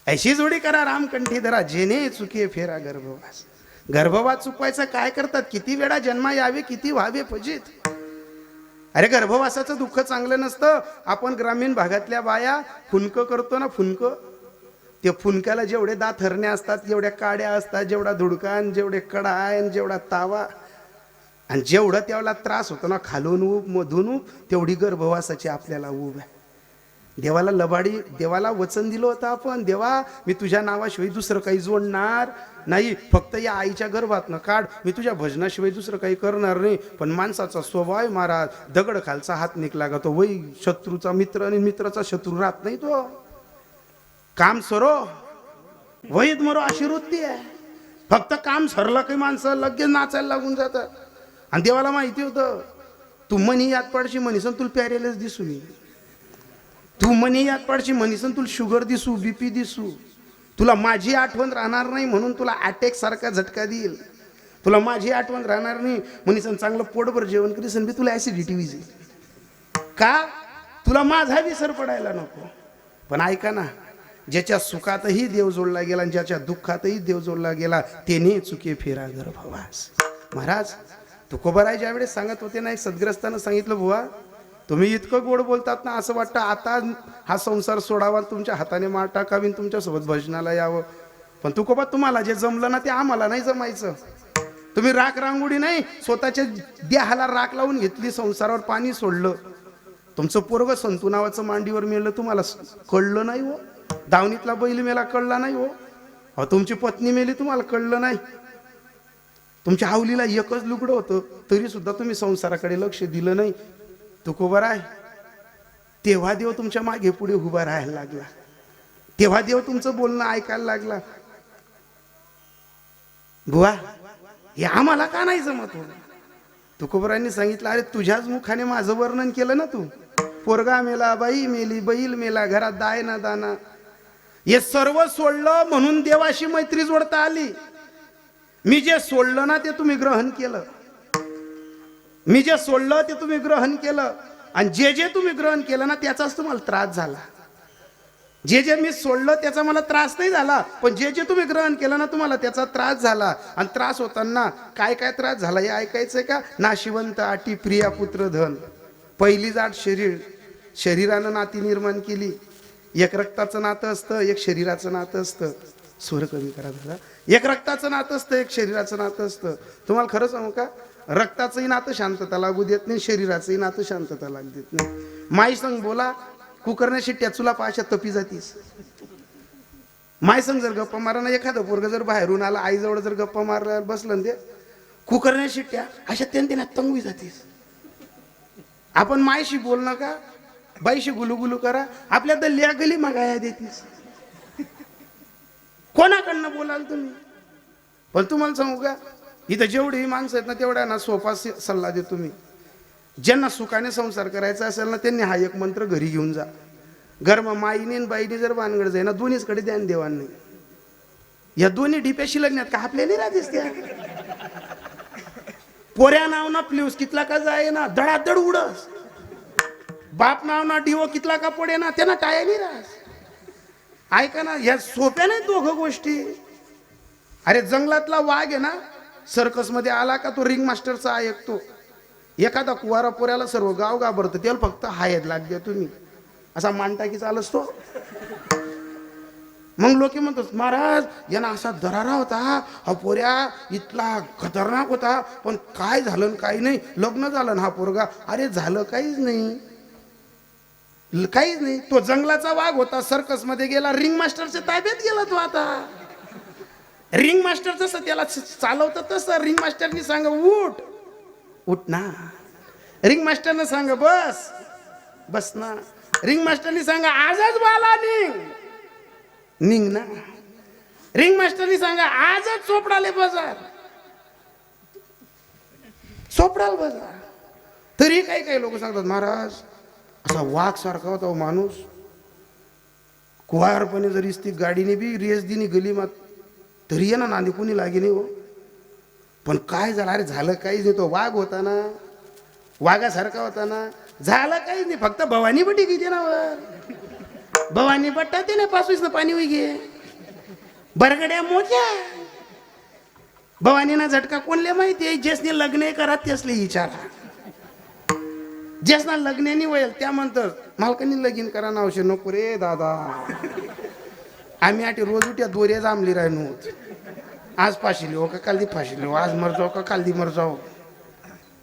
Speaker 1: ऐशी जोडी करा रामकंठी धरा, जेने चुके फेरा गर्भवास. गर्भवास चुकवायचा काय करतात, किती वेळा जन्मा यावे, किती व्हावे फजित. अरे गर्भवासाचं दुःख चांगलं नसतं. आपण ग्रामीण भागातल्या बाया फुनकं करतो ना, फुनकं, ते फुनक्याला जेवढे दात हरणे असतात, जेवढ्या काड्या असतात, जेवढा धुडकान, जेवढे कडाय, जेवढा तावा, आणि जेवढं त्याला त्रास होतो ना, खालून ऊब मधून ऊब, तेवढी गर्भवासाची आपल्याला ऊब आहे. देवाला लबाडी, देवाला वचन दिलं होतं आपण, देवा मी तुझ्या नावाशिवाय दुसरं काही जोडणार नाही, फक्त या आईच्या गर्भातनं काढ, मी तुझ्या भजनाशिवाय दुसरं काही करणार नाही. पण माणसाचा स्वभाव महाराज, दगड खालचा हात निघला का तो वै शत्रूचा मित्र आणि मित्राचा शत्रू राहत नाही. तो काम सरो वैद मरो अशी वृत्ती आहे. फक्त काम सरलं की माणसं लगेच नाचायला लागून जातात. आणि देवाला माहिती होतं, तू मनी याद पाडशी म्हणीसन तुला प्यारेलच दिसू, मी तू मनी याद पाडशी म्हणीसन तुला शुगर दिसू, बीपी दिसू, तुला माझी आठवण राहणार नाही म्हणून तुला अटॅक सारखा झटका देईल, तुला माझी आठवण राहणार नाही म्हणीसन चांगलं पोटभर जेवण करीसन बी तुला ऍसिडिटी होईल. का? तुला माझा विसर पडायला नको. पण ऐका ना, ज्याच्या सुखातही देव जोडला गेला आणि ज्याच्या दुःखातही देव जोडला गेला, त्याने चुके फेरा गर्भवास. महाराज तुकोबाराय ज्यावेळेस सांगत होते ना, एक सद्ग्रस्तानं सांगितलं, बुवा तुम्ही इतकं गोड बोलतात ना, असं वाटतं आता हा संसार सोडावा, तुमच्या हाताने मार टाकावी, तुमच्यासोबत भजनाला यावं. पण तुकोबा तुम्हाला जे जमलं ना ते आम्हाला नाही जमायचं. तुम्ही राख रांगोळी नाही, स्वतःच्या देहाला राख लावून घेतली, संसारावर पाणी सोडलं. तुमचं पोरग संतू नावाचं मांडीवर मेलं, तुम्हाला कळलं नाही हो. दावणीतला बैल मेला, कळला नाही हो. तुमची पत्नी मेली, तुम्हाला कळलं नाही. तुमच्या हावलीला एकच लुगडं होतं तरी सुद्धा तुम्ही संसाराकडे लक्ष दिलं नाही. तुकोबाराय तेव्हा देव तुमच्या मागे पुढे उभा राहायला लागला, तेव्हा देव तुमचं बोलणं ऐकायला लागला. बुवा हे आम्हाला का नाही जमत हो? तुकोबारांनी सांगितलं, अरे तुझ्याच मुखाने माझं वर्णन केलं ना तू. पोरगा मेला, बाई मेली, बैल मेला, घरात दाय ना दाना, हे सर्व सोडलं म्हणून देवाशी मैत्री जोडता आली. मी जे सोडलं ना ते तुम्ही ग्रहण केलं, मी जे सोडलं ते तुम्ही ग्रहण केलं. आणि जे जे तुम्ही ग्रहण केलं ना त्याचाच तुम्हाला त्रास झाला. जे जे मी सोडलं त्याचा मला त्रास नाही झाला, पण जे जे तुम्ही ग्रहण केलं ना तुम्हाला त्याचा त्रास झाला. आणि त्रास होताना काय काय त्रास झाला हे ऐकायचंय का? नाशिवंत आटी प्रिया पुत्र धन. पहिली जाट शरीर, शरीरानं नाती निर्माण केली. एक रक्ताचं नातं असतं, एक शरीराचं नातं असतं. स्वर कमी करा दादा. एक रक्ताचं नातं असतं, एक शरीराचं नातं असतं. तुम्हाला खरं सांगू का? रक्ताचंही नातं शांतता लागू देत नाही, शरीराचंही नातं शांतता लागू देत नाही. माई संग बोला, कुकरने शिट्ट्या चुला पाशा तपी जातीस. माय संग जर गप्पा मारा ना, एखादं पोरग जर बाहेरून आला आईजवळ जर गप्पा मारला बसलं ते कुकरने शिट्ट्या अशा त्यांना तंगवी जातीस. आपण मायशी बोल नका, बाईशी गुलुगुलू करा, आपल्या दल्ल्या गली मागाया देतीस. कोणाकडनं बोलाल तुम्ही? पण तुम्हाला सांगू का, इथं जेवढी माणसं आहेत ना तेवढ्या ना सोपा सल्ला देतो मी. ज्यांना सुखाने संसार करायचा असेल ना त्यांनी हा एक मंत्र घरी घेऊन जा. घरमा माईने आणि बाईने जर भानगड जाई ना दोन्हीकडे ध्यान देवान नाही. या दोन्ही डिप्याशी लग्नात का आपल्या नाही राहतेस त्या पोऱ्या नाव ना प्लीज कितला का जाय ना धडाधड उडस. बाप नाव ना डिवो कितला का पडे ना त्यांना टाया नाही राहस. ऐका ना, या सोप्या नाही दोघं गोष्टी. अरे जंगलातला वाघ आहे ना, सर्कस मध्ये आला का तो रिंग मास्टरचा ऐकतो. एखादा कुवारा पोऱ्याला सर्व गाव घाबरतं, त्याला फक्त हायद लागते तुम्ही असा मानटाकी चालस तो. मग लोक म्हणतात महाराज यांना असा दरारा होता, हा पोऱ्या इतला खतरनाक होता, पण काय झालं काही नाही, लग्न झालं ना हा पोरगा. अरे झालं काहीच नाही, काहीच नाही. तो जंगलाचा वाघ होता, सर्कस मध्ये गेला, रिंग मास्टरच्या ताब्यात गेला तो. आता रिंग मास्टर जसं त्याला चालवतं तसं रिंग मास्टरनी सांगा उठ उठ ना, रिंग मास्टरनं सांगा बस बस ना, रिंग मास्टरनी सांगा आजच बाला निघ निघ ना, रिंग मास्टरनी सांगा आजच चोपडाले बाजार चोपडाल बाजार. तरी काही काही लोक सांगतात महाराज असा वाघ सारखा होता माणूस, कुवारपणे जरी ती गाडीने बी रेस दिनी गली मात तरी ये ना नांदी कोणी लागे नाही हो. पण काय झालं? अरे झालं काहीच नाही, तो वाघ होता ना, वाघासारखा होता ना, झालं काहीच नाही. फक्त भवानी बटी घेते ना वर, भवानी बट्टा ते नाही पासूस ना पाणी उगे बरगड्या मोठ्या भवानीना झटका कोणले माहिती आहे? जेसने लग्न करत तेसले विचारा. जेसना लग्नानी वयल त्या म्हणतात मालकानी लगीन करा ना. औषध नको रे दादा, आम्ही आठी रोज उठ्या दोऱ्या जांभली राहिनो, आज फाशी लिहो का काल दी फाशी लिहो, आज मर जाऊ का काल दी मर जाऊ.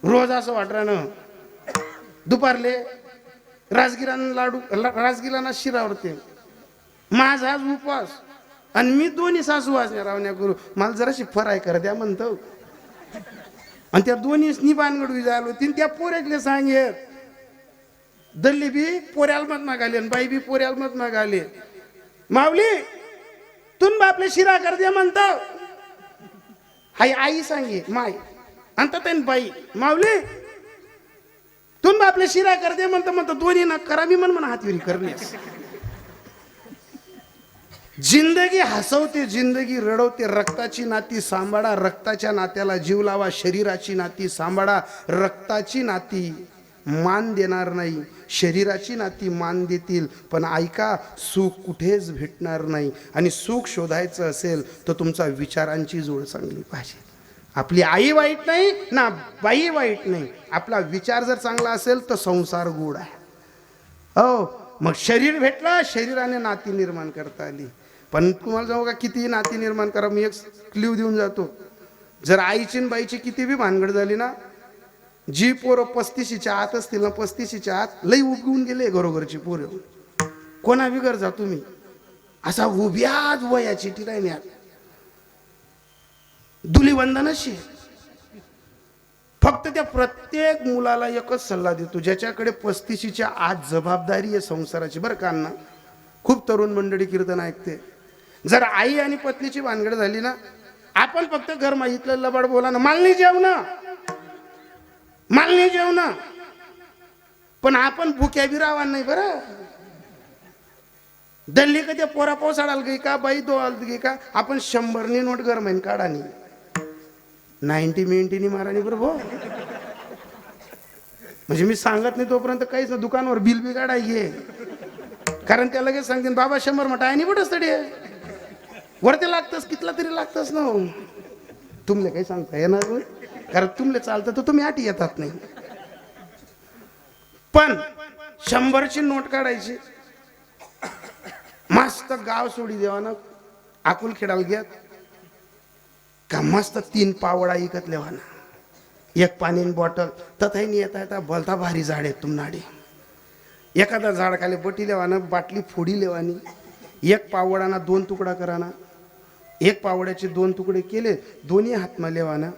Speaker 1: रोज असं वाट राहणं. दुपारले राजगिरांना लाडू राजगिरांना शिरावरते, माझा आज उपवास आणि मी दोन्ही सासू वाचण्या रावण्या करू, मला जराशी फराय कर द्या म्हणतो. आणि त्या दोन्ही निबानगड झालो तीन त्या पोऱ्यातले सांगेत दल्ली बी पोऱ्याल मत मागाले आणि बाई बी पोऱ्याल मत मागाले. माऊली तुम बापले शिरा कर द्या म्हणतो. हाय आई सांगे माय अंत बाई माऊली तुम बापले शिरा कर दे म्हणतो म्हणतो दोन्ही ना करा मी म्हणा हातविरी करण्यास. जिंदगी हसवते, जिंदगी रडवते. रक्ताची नाती सांभाळा, रक्ताच्या नात्याला जीव लावा. शरीराची नाती सांभाळा, रक्ताची नाती मान देणार नाही, शरीराची नाती मान देतील. पण ऐका, सुख कुठेच भेटणार नाही. आणि सुख शोधायचं असेल तर तुमचा विचारांची जोड चांगली पाहिजे. आपली आई वाईट नाही ना बाई वाईट नाही, आपला विचार जर चांगला असेल तर संसार गोड आहे. हो, मग शरीर भेटलं, शरीराने नाती निर्माण करता आली. पण तुम्हाला जाऊ का कितीही नाती निर्माण करा, मी एक क्ल्यू देऊन जातो. जर आईची आणि बाईची किती बी भानगड झाली ना, जी पोरं 35च्या आत असतील ना, 35च्या आत लई उगवून गेले घरोघरची पोरं, कोणा बिगर जा तुम्ही असा उभ्याच वयाची टिरायने धुलीवंदनाशी. फक्त त्या प्रत्येक मुलाला एकच सल्ला देतो, ज्याच्याकडे 35च्या आत जबाबदारी आहे संसाराची. बरं का ना, खूप तरुण मंडळी कीर्तन ऐकते. जर आई आणि पत्नीची भानगड झाली ना, आपण फक्त घर मागितलं लबाड बोला ना, मालनी जेवणं मालनी जेवणं, पण आपण भुक्या बी राहणार नाही. बरं दल्ली का त्या पोरा पोसाडाल गे का बाई दोल गे का, आपण 100 नोट घर महिन काढानी 90 मिनिटीनी मारानी. बरोबर म्हणजे मी सांगत नाही तोपर्यंत काहीच ना, दुकानावर बिल बी काढायचे, कारण त्या लगेच सांगते बाबा 100 मटा आहे कुठंच तरी वरती लागतच, कितला तरी लागतच ना. तुमले काही सांगता येणार नाही, कारण तुमले चालतं तर तुम्ही आठी येतात नाही. पण 100ची नोट काढायची, मस्त गाव सोडी देवा ना, आकुल खेळायला घ्यात का मस्त 3 पावडा इकत लेवा ना, 1 पाणी बॉटल तथाही नाही येता येता बोलता भारी झाड आहेत तुमनाडे. एखादा झाड खाली बटी लेवाना, बाटली फोडी लेवानी, 1 पावडाना 2 तुकडा कराना, 1 पावड्याचे 2 तुकडे केले, दोन्ही हातमा लेवाना,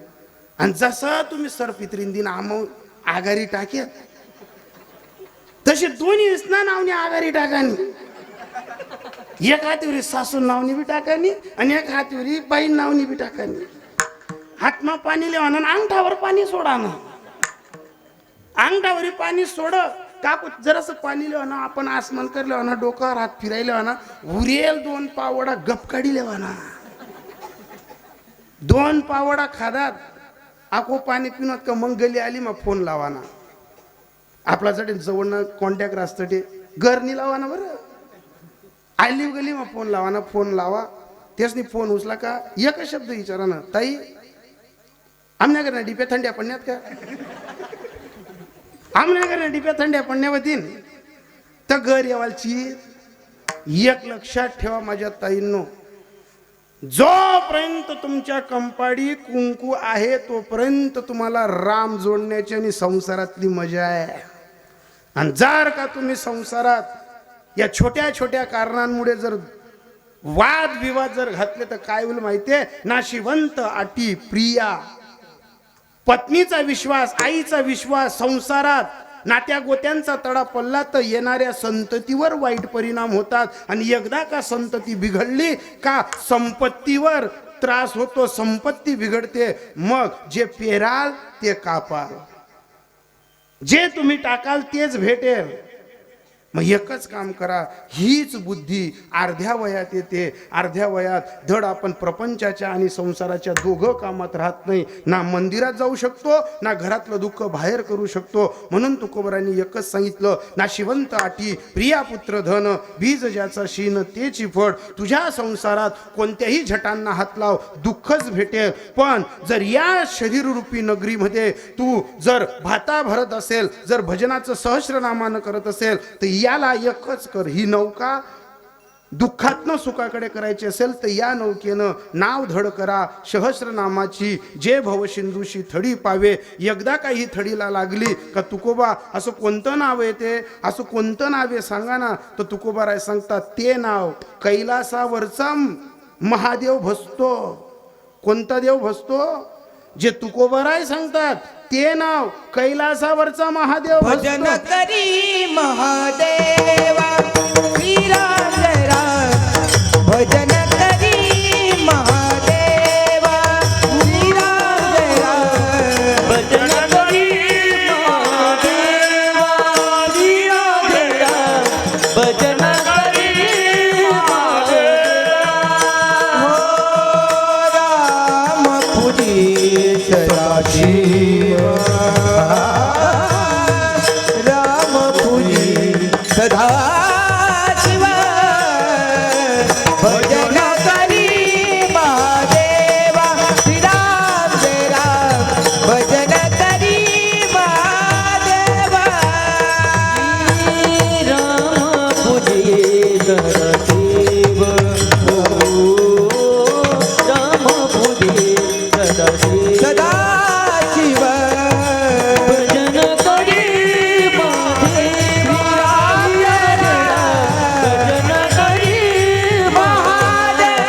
Speaker 1: आणि जसं तुम्ही सरपित्रीन दिन आगारी टाक्यात तसे दोन्ही स्ना नावनी आगारी टाकानी. 1 हातीवरी सासून नावनी बी टाकानी आणि 1 हातीवरी बाईन नावनी बी टाकानी. हातमा पाणी लेवाना, अंगठावर पाणी सोडा ना, अंगठावरी पाणी सोड काकू जरासं पाणी लेवाना, आपण आसमान कर लेवाना, डोक्यावर हात फिरायला लेवाना, उरेल 2 पावडा गपकाडी लेवाना, 2 पावडा खादात आखो पाणी पिनत का मग गली आली मग फोन लावाना. आपल्यासाठी जवळनं कॉन्टॅक्ट असतं घरनी लावा ना, बरं आली गली मग फोन लावा ना, फोन लावा तेच नाही, फोन उचला का 1 शब्द विचारा ना, ताई आमच्याकडे डिप्या थंड्या पडण्यात का, आमच्याकडे डिप्या थंड्या पडण्यावतीन तर घर येवालची. 1 लक्षात ठेवा माझ्या ताईंनो, जोपर्यंत तुमच्या कंपाडी कुंकू आहे तोपर्यंत तुम्हाला राम जोडण्याची आणि संसारातली मजा आहे. आणि जर का तुम्ही संसारात या छोट्या छोट्या कारणांमुळे जर वाद विवाद जर घातले तर काय होईल माहितीये, नाशिवंत अटी प्रिया, पत्नीचा विश्वास, आईचा विश्वास, संसारात नात्या गोत्यांचा तडा पडला तर येणाऱ्या संततीवर वाईट परिणाम होतात. आणि एकदा का संतती बिघडली का संपत्तीवर त्रास होतो, संपत्ती बिघडते. मग जे पेराल ते कापाल, जे तुम्ही टाकाल तेच भेटेल. मग एकच काम करा, हीच बुद्धी अर्ध्या वयात येते. अर्ध्या वयात धड आपण प्रपंचाच्या आणि संसाराच्या दोघं कामात राहत नाही, ना मंदिरात जाऊ शकतो ना घरातलं दुःख बाहेर करू शकतो. म्हणून तुकोबरांनी एकच सांगितलं, नाशिवंत अटी प्रिया पुत्र धन, बीज ज्याचा शीन तेची फळ. तुझ्या संसारात कोणत्याही झटांना हात लाव, दुःखच भेटेल. पण जर या शरीररूपी नगरीमध्ये तू जर भाता भरत असेल, जर भजनाचं सहस्रनामानं करत असेल तर याला एकच कर. ही नौका दुःखातनं सुखाकडे करायची असेल तर या नौकेनं नाव धड करा सहस्रनामाची, जे भवसिंधूशी थडी पावे. एकदा का ही थडीला लागली का तुकोबा असं कोणतं नाव येते, असं कोणतं नाव आहे सांगा ना. तर तुकोबाराय सांगतात, ते नाव कैलासावरचा महादेव भसतो. कोणता देव भसतो? जे तुकोबाराय सांगतात ते नाव कैलासावरचा महादेव
Speaker 2: भजन
Speaker 1: भसतो.
Speaker 2: करी महादेवा श्रीराम जय राम, भजन करी महादेवा श्रीराम जय राम, भजन करी महादेवा श्रीराम जय राम, भजन करी महादेवा. हो राम पूजी सदाशिव, राम पूजी सदा शिव, भजन करी महादेवा श्रीराम जय राम, भजन करी महादेवा. राम पूजी सदा शिव, राम पूजी सदा शिव, सदा शिव, भजन करी महादेवा भजन करी महादेवा.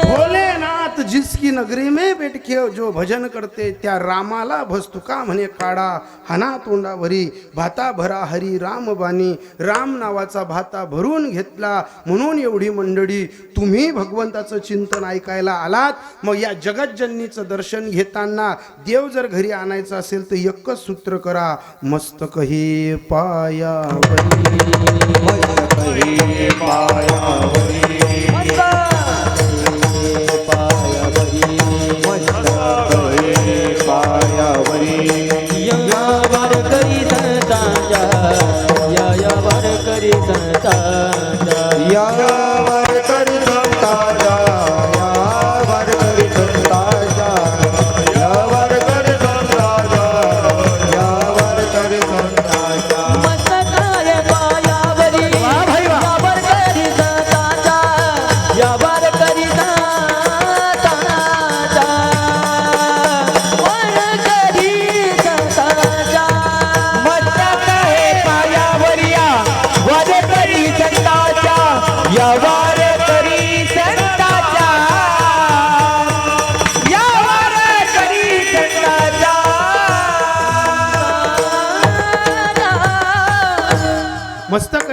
Speaker 1: भोलेनाथ जिसकी नगरी में बैठ के जो भजन करते त्या रामाला भस्तुका म्हणे काढा. हना तोंडावरी भाता भरा हरी राम बानी, राम नावाचा भाता भरून घेतला. म्हणून एवढी मंडळी तुम्ही भगवंताचं चिंतन ऐकायला आलात. मग या जगज्जननीचं दर्शन घेताना देव जर घरी आणायचं असेल तर एकच सूत्र करा, मस्तक हे पायावरी,
Speaker 2: मस्तक हे पायावरी, मस्तक हे पायावरी, मस्तक हे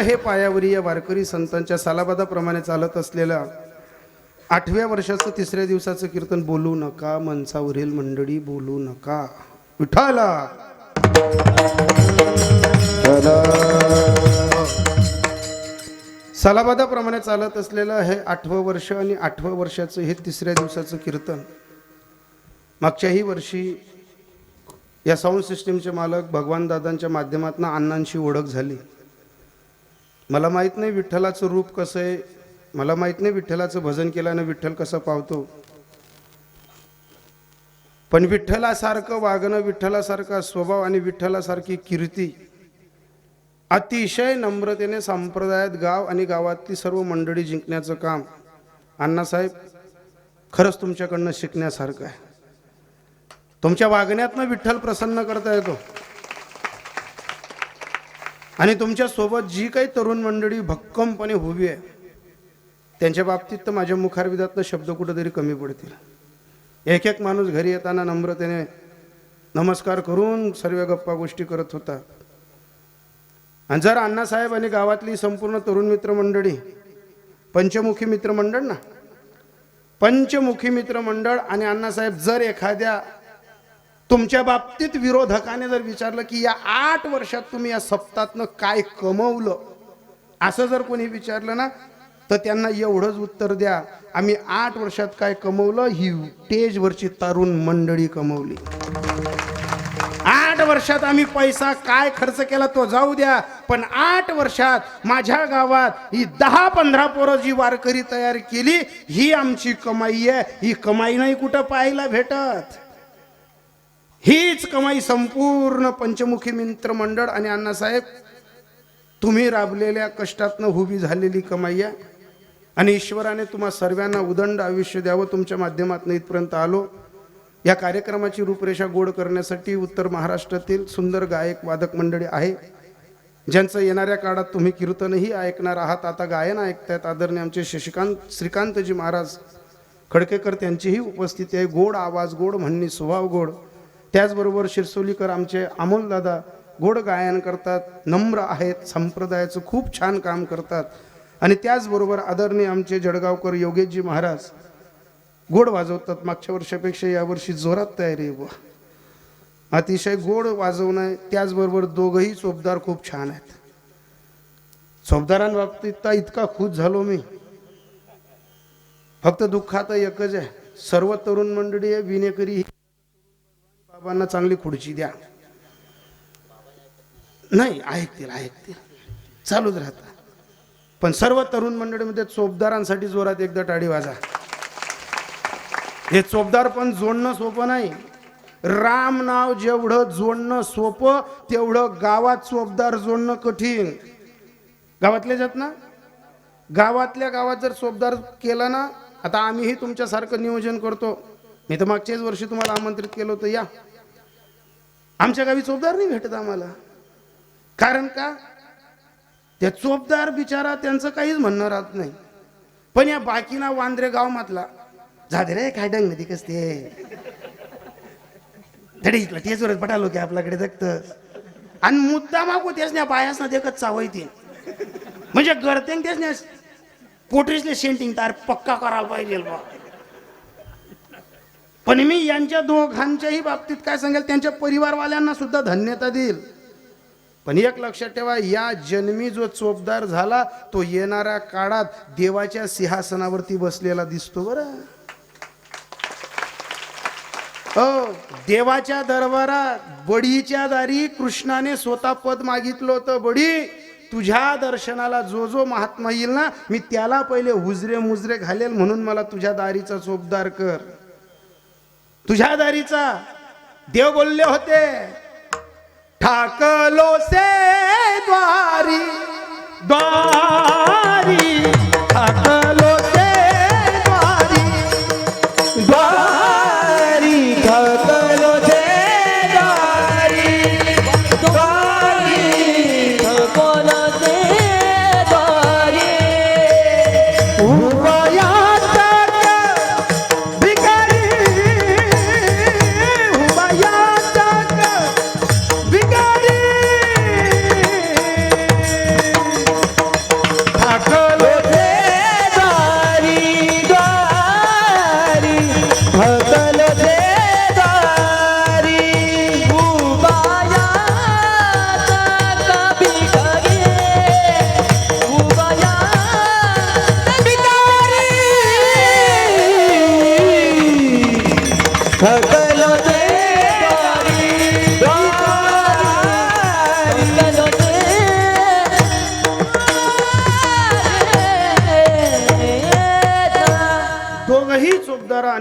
Speaker 1: हे पायावरी या वारकरी संतांच्या सालाबादाप्रमाणे चालत असलेलं 8व्या वर्षाचं 3ऱ्या दिवसाचं कीर्तन बोलू नका मंचावरील मंडळी बोलू नका विठाला सालाबादाप्रमाणे चालत असलेलं हे 8वं वर्ष आणि 8व्या वर्षाचं हे 3ऱ्या दिवसाचं कीर्तन मागच्याही वर्षी या साऊंड सिस्टीमचे मालक भगवान दादांच्या माध्यमातून अण्णांशी ओळख झाली. मला माहीत नाही विठ्ठलाचं रूप कसं आहे, मला माहीत नाही विठ्ठलाचं भजन केल्यानं विठ्ठल कसं पावतो, पण विठ्ठलासारखं वागणं, विठ्ठलासारखा स्वभाव आणि विठ्ठलासारखी कीर्ती अतिशय नम्रतेने संप्रदायात गाव आणि गावातली सर्व मंडळी जिंकण्याचं काम अण्णासाहेब खरंच तुमच्याकडनं शिकण्यासारखं आहे. तुमच्या वागण्यातनं विठ्ठल प्रसन्न करता येतो आणि तुमच्या सोबत जी काही तरुण मंडळी भक्कमपणे उभी आहे त्यांच्या बाबतीत तर माझ्या मुखारविदातनं शब्द कुठेतरी कमी पडतील. एक एक माणूस घरी येताना नम्रतेने नमस्कार करून सर्व गप्पा गोष्टी करत होता. आणि जर अण्णासाहेब आणि गावातली संपूर्ण तरुण मित्रमंडळी पंचमुखी मित्रमंडळ ना, पंचमुखी मित्रमंडळ आणि अण्णासाहेब जर एखाद्या तुमच्या बाबतीत विरोधकाने जर विचारलं की या 8 वर्षात तुम्ही या सप्ताहातनं काय कमवलं असं जर कोणी विचारलं ना, तर त्यांना एवढंच उत्तर द्या, आम्ही 8 वर्षात काय कमवलं ही स्टेजवरची तरुण मंडळी कमवली. 8 वर्षात आम्ही पैसा काय खर्च केला तो जाऊ द्या, पण 8 वर्षात माझ्या गावात ही 10-15 पोरं जी वारकरी तयार केली ही आमची कमाई आहे. ही कमाई नाही कुठं पाहायला भेटत, हीच कमाई संपूर्ण पंचमुखी मित्रमंडळ आणि अण्णासाहेब तुम्ही राबलेल्या कष्टातनं उभी झालेली कमाई आहे. आणि ईश्वराने तुम्हा सर्वांना उदंड आयुष्य द्यावं. तुमच्या माध्यमातून इथपर्यंत आलो. या कार्यक्रमाची रूपरेषा गोड करण्यासाठी उत्तर महाराष्ट्रातील सुंदर गायक वादक मंडळी आहे, ज्यांचं येणाऱ्या काळात तुम्ही कीर्तनही ऐकणार आहात. आता गायन ऐकतायत आदरणीय आमचे श्रीकांतजी महाराज खडकेकर, त्यांचीही उपस्थिती आहे. गोड आवाज, गोड म्हणणी, स्वभाव गोड. त्याचबरोबर शिरसोलीकर आमचे अमोलदादा गोड गायन करतात, नम्र आहेत, संप्रदायाचं खूप छान काम करतात. आणि त्याचबरोबर आदरणीय आमचे जळगावकर योगेशजी महाराज गोड वाजवतात. मागच्या वर्षापेक्षा यावर्षी जोरात तयारी आहे, अतिशय गोड वाजवणं आहे. त्याचबरोबर दोघंही चोपदार खूप छान आहेत. चोपदारांबाबतीत इतका खुश झालो मी, फक्त दुःखात एकच आहे, सर्व तरुण मंडळी आहे विनेकरी बाबांना चांगली खुर्ची द्या. नाही ऐकतील चालूच राहतात, पण सर्व तरुण मंडळीमध्ये चोपदारांसाठी जोरात एकदा टाळी वाजा. हे चोपदार पण जोडणं सोपं नाही. राम नाव जेवढं जोडणं सोपं तेवढं गावात चोपदार जोडणं कठीण. गावातले जात ना, गावातल्या गावात जर चोपदार केला ना, आता आम्हीही तुमच्यासारखं नियोजन करतो. मी तर मागच्याच वर्षी तुम्हाला आमंत्रित केलं होतं, या आमच्या गावी चोपदार नाही भेटत आम्हाला. कारण का, त्या चोपदार बिचारा त्यांचं काहीच म्हणणं राहत नाही. पण या बाकीना वांद्रे गाव मातला जाते रे काय डंग ती कसते तरी इथला तेच वरच पटालो की आपल्याकडे जगत आणि मुद्दा मागू तेच ना बायास ना देखत चावयती म्हणजे गरते तेच ना पोटरीसले सेंटिंग तार पक्का करायला पाहिजे बा. पण मी यांच्या दोघांच्याही बाबतीत काय सांगेल, त्यांच्या परिवारवाल्यांना सुद्धा धन्यता देईल. पण एक लक्षात ठेवा, या जन्मी जो चोपदार झाला तो येणाऱ्या काळात देवाच्या सिंहासनावरती बसलेला दिसतो. बरं हो, देवाच्या दरबारात बडीच्या दारी कृष्णाने स्वतः पद मागितलं होतं, बडी तुझ्या दर्शनाला जो जो महात्मा येईल ना, मी त्याला पहिले हुजरे मुजरे घालेल, म्हणून मला तुझ्या दारीचा चोपदार कर. तुझ्या दारीचा देव बोलले होते, ठाकलो से द्वारी द्वारी ठाकलो से द्वारी
Speaker 2: द्वारी ठाकलो से द्वारी द्वारी ठाकलो से द्वारी
Speaker 1: उभयात भिकारी उभयात भिकारी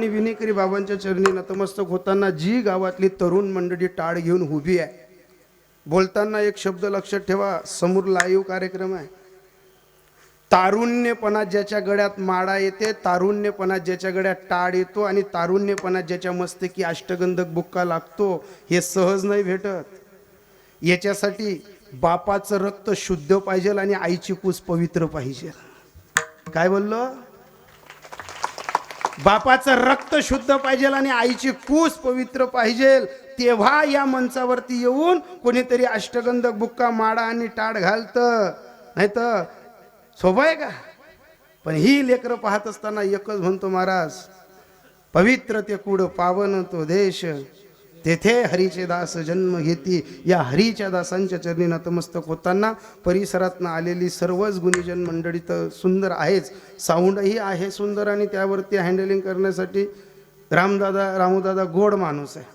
Speaker 1: आणि विनेकरी बाबांच्या चरणी नतमस्तक होताना जी गावातली तरुण मंडळी टाळ घेऊन उभी आहे, बोलताना एक शब्द लक्षात ठेवा, समोर लाईव्ह कार्यक्रम आहे. तारुण्यपणात ज्याच्या गळ्यात माळा येते, तारुण्यपणात ज्याच्या गळ्यात टाळ येतो आणि तारुण्यपणात ज्याच्या मस्तकी अष्टगंधक बुक्का लागतो, हे सहज नाही भेटत. याच्यासाठी बापाचं रक्त शुद्ध पाहिजे आणि आईची कूस पवित्र पाहिजे. काय बोललो? बापाचं रक्त शुद्ध पाहिजे आणि आईची कूस पवित्र पाहिजे. तेव्हा या मंचावरती येऊन कोणीतरी अष्टगंधक बुक्का माळा आणि टाळ घालतं, नाही तर शोभा आहे का? पण ही लेकरं पाहत असताना एकच म्हणतो, महाराज पवित्र ते कुड पावन तो देश, तेथे हरीचे दास जन्म घेती. या हरीच्या दासांच्या चरणी नतमस्तक होताना परिसरातनं आलेली सर्वच गुणीजन मंडळी तर सुंदर आहेच, साऊंडही आहे सुंदर, आणि त्यावरती हँडलिंग करण्यासाठी रामूदादा गोड माणूस आहे.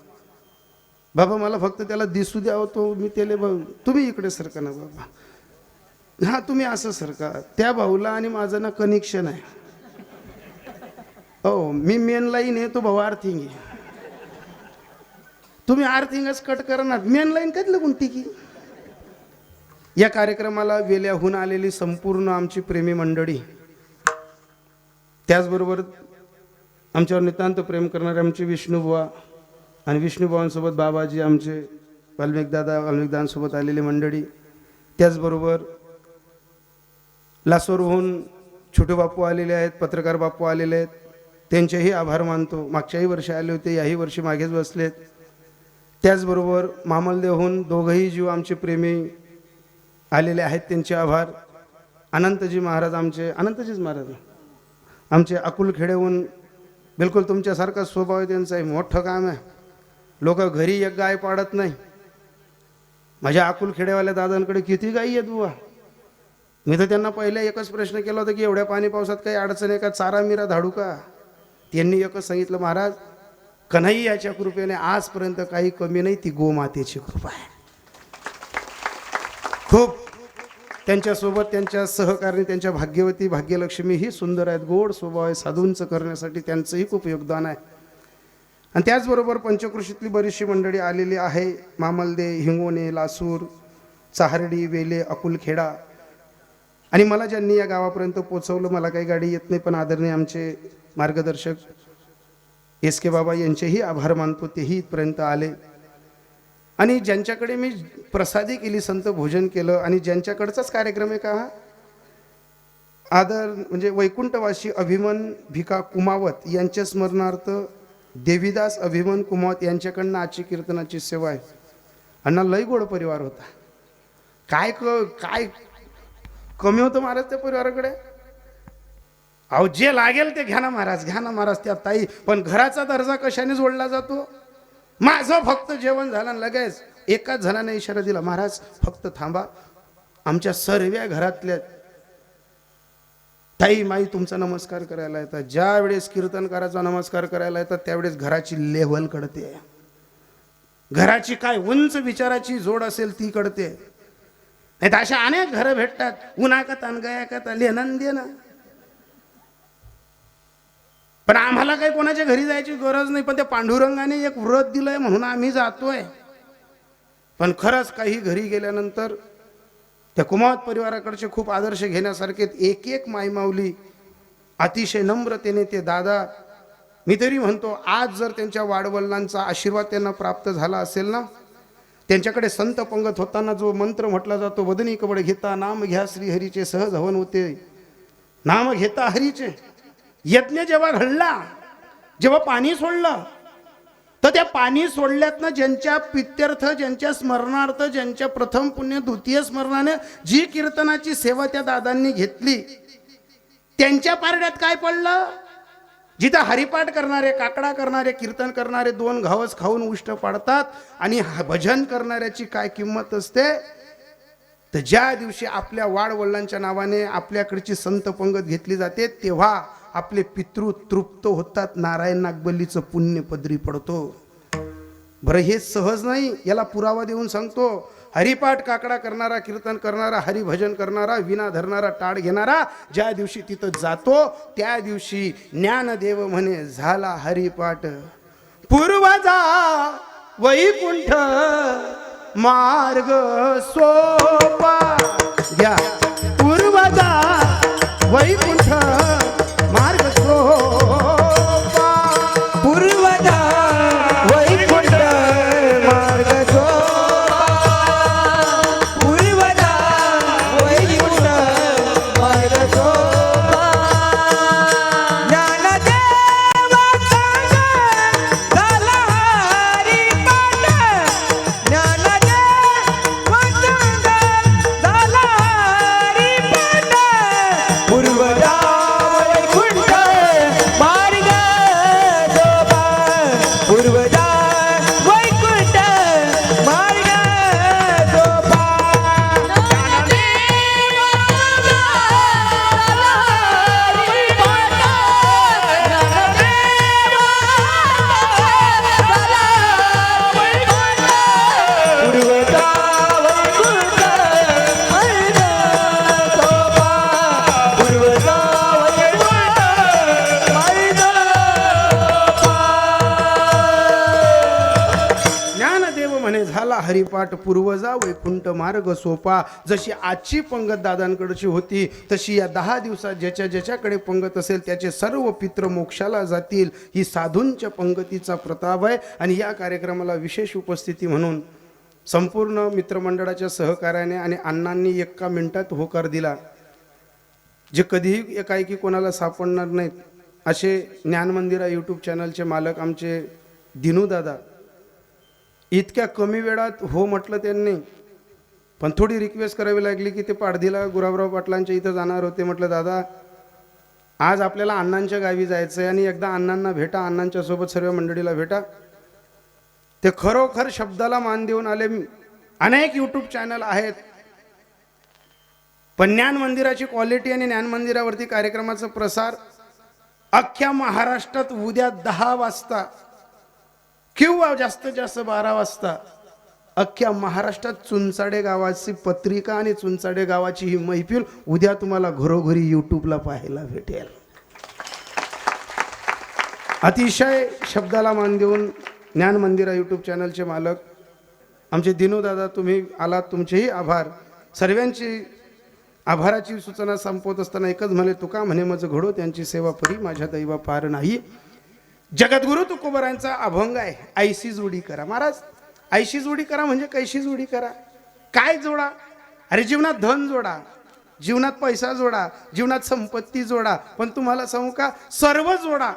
Speaker 1: बाबा मला फक्त त्याला दिसू द्यावं, तो मी त्याला तुम्ही इकडे सरका ना बाबा, हां तुम्ही असं सरका. त्या भाऊला आणि माझं ना कनेक्शन आहे. हो मी मेन लाईन आहे, तो भाऊ आर्थिंग आहे. तुम्ही आर्थिंगच कट करणार, मेन लाईन कधलं कोणती की. या कार्यक्रमाला वेल्याहून आलेली संपूर्ण आमची प्रेमी मंडळी, त्याचबरोबर आमच्यावर नितांत प्रेम करणारे आमचे विष्णुबुवा आणि विष्णुबुवांसोबत बाबाजी, आमचे वाल्मिकदादांसोबत आलेली मंडळी, त्याचबरोबर लासोरहून छोटे बापू आलेले आहेत, पत्रकार बापू आलेले आहेत, त्यांचेही आभार मानतो. मागच्याही वर्षी आले होते, याही वर्षी मागेच बसलेत. त्याचबरोबर मामलदेवहून दोघंही जीव आमचे प्रेमी आलेले आहेत, त्यांचे आभार. अनंतजी महाराज, अनंतजीच महाराज आमचे अकुलखेड्याहून, बिलकुल तुमच्यासारखा स्वभाव आहे त्यांचा. मोठं काम आहे, लोक घरी एक गाय पाडत नाही. माझ्या अकुलखेड्यावाल्या दादांकडे किती गायी आहेत बुवा. मी तर त्यांना पहिला एकच प्रश्न केला होता की एवढ्या पाणी पावसात काही अडचण आहे का, चारा मिरा धाडू का. त्यांनी एकच सांगितलं, महाराज कन्हैयाच्या कृपेने आजपर्यंत काही कमी नाही, ती गोमातेची कृपा आहे. खूप त्यांच्यासोबत त्यांच्या सहकारी, त्यांच्या भाग्यवती भाग्यलक्ष्मी ही सुंदर आहेत, गोड स्वभाव आहे, साधूंचं करण्यासाठी त्यांचंही खूप योगदान आहे. आणि त्याचबरोबर पंचकृषीतली बरीचशी मंडळी आलेली आहे. मामलदे, हिंगोणे, लासूर, चाहर्डी, वेले, अकुलखेडा. आणि मला ज्यांनी या गावापर्यंत पोचवलं, मला काही गाडी येत नाही, पण आदरणीय आमचे मार्गदर्शक एस के बाबा यांचेही आभार मानतो, तेही इथपर्यंत आले. आणि ज्यांच्याकडे मी प्रसादी केली, संत भोजन केलं, आणि ज्यांच्याकडचाच कार्यक्रम आहे का हा, आदर म्हणजे वैकुंठवासी अभिमन भिका कुमावत यांच्या स्मरणार्थ देवीदास अभिमन कुमावत यांच्याकडनं आजची कीर्तनाची सेवा आहे. अण्णा लय गोड परिवार होता. काय कमी होतं महाराज त्या परिवाराकडे. अहो जे लागेल ते घ्या ना महाराज, घ्या ना महाराज त्या ताई. पण घराचा दर्जा कशाने जोडला जातो. माझं फक्त जेवण झालं, लगेच एकाच जणाने इशारा दिला, महाराज फक्त थांबा, आमच्या सर्व घरातल्या ताई माई तुमचा नमस्कार करायला येतात. ज्या वेळेस कीर्तनकाराचा नमस्कार करायला येतात त्यावेळेस घराची लेव्हल कळते, घराची काय उंच विचाराची जोड असेल ती कळते. नाही तर अशा अनेक घरं भेटतात, उन्हा का तान गया का ता लेणं दे ना. पण आम्हाला काही कोणाच्या घरी जायची गरज नाही, पण त्या पांडुरंगाने एक व्रत दिलंय म्हणून आम्ही जातोय. पण खरंच काही घरी गेल्यानंतर त्या कुमावत परिवाराकडचे खूप आदर्श घेण्यासारखे एक एक मायमाऊली अतिशय नम्रतेने ते दादा, मी तरी म्हणतो आज जर त्यांच्या वाडवडिलांचा आशीर्वाद त्यांना प्राप्त झाला असेल ना, त्यांच्याकडे संत पंगत होताना जो मंत्र म्हटला जातो, वदनी कबड घेता नाम घ्या श्रीहरीचे, सहज हवन होते नाम घेता हरीचे. यज्ञ जेव्हा घडला, जेव्हा पाणी सोडलं, तर त्या पाणी सोडल्यातनं ज्यांच्या पित्यर्थ, ज्यांच्या स्मरणार्थ, ज्यांच्या प्रथम पुण्य द्वितीय स्मरणाने जी कीर्तनाची सेवा त्या दादांनी घेतली, त्यांच्या पारड्यात काय पडलं. जिथं हरिपाठ करणारे, काकडा करणारे, कीर्तन करणारे दोन घावस खाऊन उष्ट पाडतात, आणि भजन करणाऱ्याची काय किंमत असते. तर ज्या दिवशी आपल्या वाडवडिलांच्या नावाने आपल्याकडची संत पंगत घेतली जाते, तेव्हा आपले पितृ तृप्त होतात, नारायण नागबल्लीचं पुण्य पदरी पडतो. बरं हे सहज नाही, याला पुरावा देऊन सांगतो. हरिपाठ काकडा करणारा, कीर्तन करणारा, हरिभजन करणारा, विना धरणारा, टाळ घेणारा ज्या दिवशी तिथं जातो त्या दिवशी ज्ञानदेव म्हणे झाला हरिपाठ. पूर्वजा वैकुंठ मार्ग सोपा घ्या. पूर्वजा वैकुंठ मार्ग सोपा.
Speaker 2: पूर्वजा वैकुंठ मार्ग सोपा. पूर्वजा वैकुंठ मार्ग सोपा. ज्ञानदेवाचा झाला हरिपाठ. ज्ञानदेवाचा झाला हरिपाठ. पूर्वजा वैकुंठ मार्ग सोपा. पूर्वजा वैकुंठ मार्ग सोपा. पूर्वजा वैकुंठ मार्ग सोपा. पूर्वजा वैकुंठ मार्ग सोपा.
Speaker 1: ज्ञानदेव म्हणे झाला हरिपाठ. पूर्वजा वैकुंठ मार्ग सोपा. जशी आजची पंगत दादांकडची होती तशी या 10 दिवसात ज्याच्याकडे पंगत असेल त्याचे सर्व पित्र मोक्षाला जातील. ही साधूंच्या पंगतीचा प्रताप आहे. आणि या कार्यक्रमाला विशेष उपस्थिती म्हणून संपूर्ण मित्रमंडळाच्या सहकार्याने आणि अण्णांनी एका मिनिटात होकार दिला, जे कधीही एकाएकी कोणाला सापडणार नाहीत, असे ज्ञानमंदिरा यूट्यूब चॅनलचे मालक आमचे दिनूदादा. इतक्या कमी वेळात हो म्हटलं त्यांनी, पण थोडी रिक्वेस्ट करावी लागली की ते पाडदीला गुराबराव पाटलांच्या इथं जाणार होते. म्हटलं दादा आज आपल्याला अण्णांच्या गावी जायचं आहे आणि एकदा अण्णांना भेटा, अण्णांच्या सोबत सर्व मंडळीला भेटा. ते खरोखर शब्दाला मान देऊन आले. अनेक यूट्यूब चॅनल आहेत, पण ज्ञान मंदिराची क्वालिटी आणि ज्ञान मंदिरावरती कार्यक्रमाचा प्रसार अख्ख्या महाराष्ट्रात उद्या 10 वाजता किंवा जास्तीत जास्त 12 वाजता अख्ख्या महाराष्ट्रात चुंचाडे गावाची पत्रिका आणि चुंचाडे गावाची ही मैफिल उद्या तुम्हाला घरोघरी यूट्यूबला पाहायला भेटेल. अतिशय शब्दाला मान देऊन ज्ञान मंदिरा यूट्यूब चॅनलचे मालक आमचे दिनूदादा, तुम्ही आलात, तुमचेही आभार. सर्वांची आभाराची सूचना संपवत असताना एकच म्हणे, तुका म्हणे मज घडो त्यांची सेवा परी माझ्या दैवा पार नाही. जगद्गुरु तुकोबरांचा अभंग आहे, आईशी जोडी करा. महाराज आईशी जोडी करा म्हणजे कैशी जोडी करा? काय जोडा? अरे जीवनात धन जोडा, जीवनात पैसा जोडा, जीवनात संपत्ती जोडा, पण तुम्हाला सांगू का सर्व जोडा,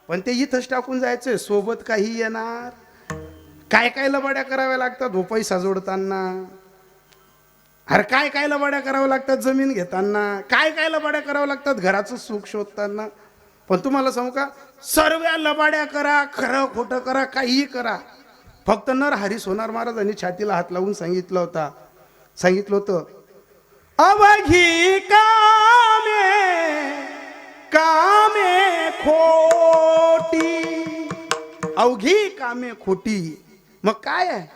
Speaker 1: पण ते इथंच टाकून जायचंय. सोबत काही येणार? काय काय लबाड्या कराव्या लागतात हो पैसा जोडताना. अरे काय काय लबाड्या कराव्या लागतात जमीन घेताना, काय काय लबाड्या कराव्या लागतात घराचं सुख शोधताना. पण तुम्हाला सांगू का सर्व लबाड्या करा, खरं खोटं करा, काहीही करा, फक्त नरहरी सोनार महाराजांनी छातीला हात लावून सांगितलं होतं अवघी कामे खोटी. अवघी कामे खोटी मग काय आहे?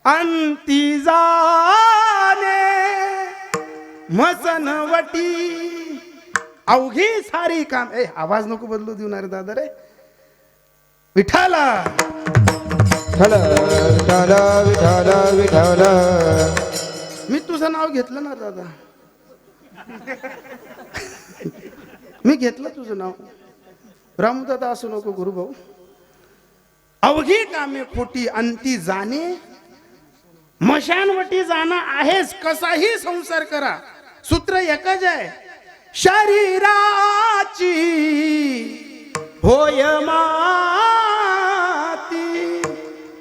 Speaker 1: अंती जाणे मसनवटी. अवघी सारी काम. आवाज नको बदलू देऊ ना रे दादा रे. विठाला
Speaker 2: विठ्ठल विठ्ठल विठ्ठल विठ्ठल.
Speaker 1: मी तुझं नाव घेतलं ना दादा, मी घेतलं तुझं नाव. रामू दादा असं नको गुरुभाऊ. अवघी कामे खोटी अंती जाणे मशानवटी जाणं आहेच. कसाही संसार करा, सूत्र एकच आहे, शरीराची होय माती.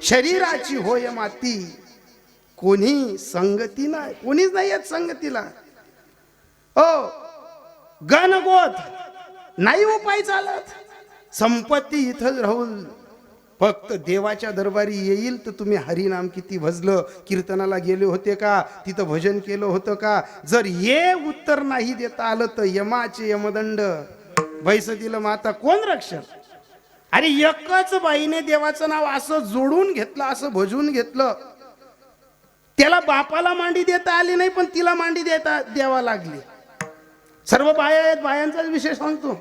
Speaker 1: शरीराची होय माती. कोणी संगती नाही, कोणीच नाही येत संगतीला. ओ गणगोत नाही उपाय चालत. संपत्ती इथंच राहून फक्त देवाच्या दरबारी येईल तर तुम्ही हरिनाम किती भजलं, कीर्तनाला गेले होते का, तिथं भजन केलं होतं का. जर हे उत्तर नाही देता आलं तर यमाचे यमदंड. बैसतीला माता कोण रक्षण? अरे एकच बाईने देवाचं नाव असं जोडून घेतलं, असं भजवून घेतलं, त्याला बापाला मांडी देता आली नाही, पण तिला मांडी देता द्यावा लागली. सर्व बाया आहेत, बायांचाच विषय सांगतो.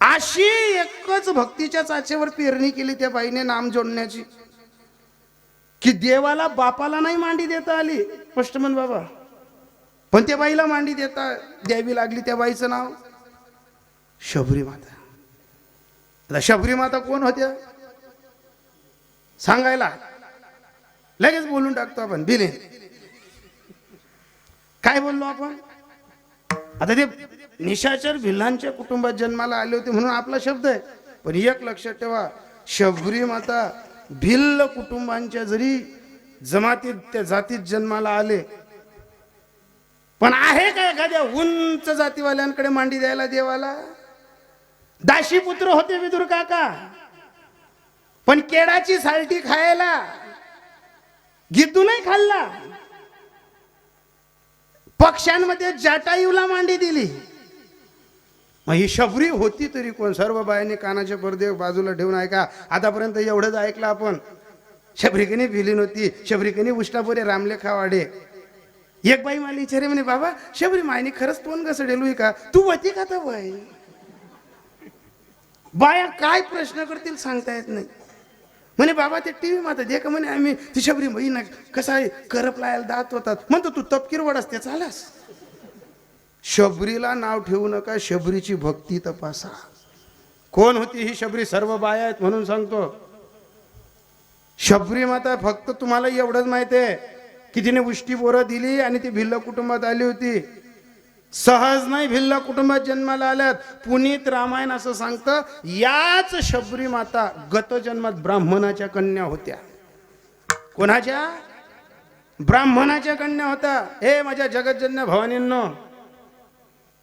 Speaker 1: अशी एकच भक्तीच्या चाचेवर पेरणी केली त्या बाईने नाम जोडण्याची, की देवाला बापाला नाही मांडी देता आली स्पष्टमन बाबा, पण त्या बाईला मांडी देता द्यावी लागली. त्या बाईचं नाव शबरी माता. आता शबरी माता कोण होत्या सांगायला लगेच बोलून टाकतो आपण. बिले काय बोललो आपण? आता ते निशाचर भिल्लांच्या कुटुंबात जन्माला आले होते म्हणून आपला शब्द आहे, पण एक लक्षात ठेवा, शबरी माता भिल्ल कुटुंबांच्या जरी जमातीत त्या जातीत जन्माला आले, पण आहे का एखाद्या उंच जातीवाल्यांकडे मांडी द्यायला देवाला? दाशी पुत्र होते विदुर काका, पण केळाची सालटी खायला गिद्दू नाही खाल्ला. पक्ष्यांमध्ये जटायूला मांडी दिली. मग ही शबरी होती तरी कोण? सर्व बायांनी कानाचे पडदे बाजूला ठेवून ऐका. आतापर्यंत एवढंच ऐकलं आपण. शबरीकनी भिली नव्हती, शबरीकनी उष्टापुरे रामलेखा वाडे. एक बाई मला विचारे म्हणे, बाबा शबरी मायने खरंच तोंड घसडेलू का? तू होती का? तर बाई बाया काय प्रश्न करतील सांगता येत नाही. म्हणे बाबा ते टीव्ही माता दे का म्हणे, आम्ही ती शबरी बाई ना कसा आहे करप लायला दात होतात. म्हणतो तू तपकीर वडास ते चालास. शबरीला नाव ठेवू नका, शबरीची भक्ती तपासा. कोण होती ही शबरी? सर्व बाया आहेत म्हणून सांगतो. शबरी माता फक्त तुम्हाला एवढंच माहिती आहे की तिने उष्टी बोरं दिली आणि ती भिल्ल कुटुंबात आली होती. सहज नाही भिल्ल कुटुंबात जन्माला आल्यात. पुनीत रामायण असं सांगतं, याच शबरी माता गत जन्मात ब्राह्मणाच्या कन्या होत्या. कोणाच्या? ब्राह्मणाच्या कन्या होत्या. हे माझ्या जगतजन्य भवानींनो,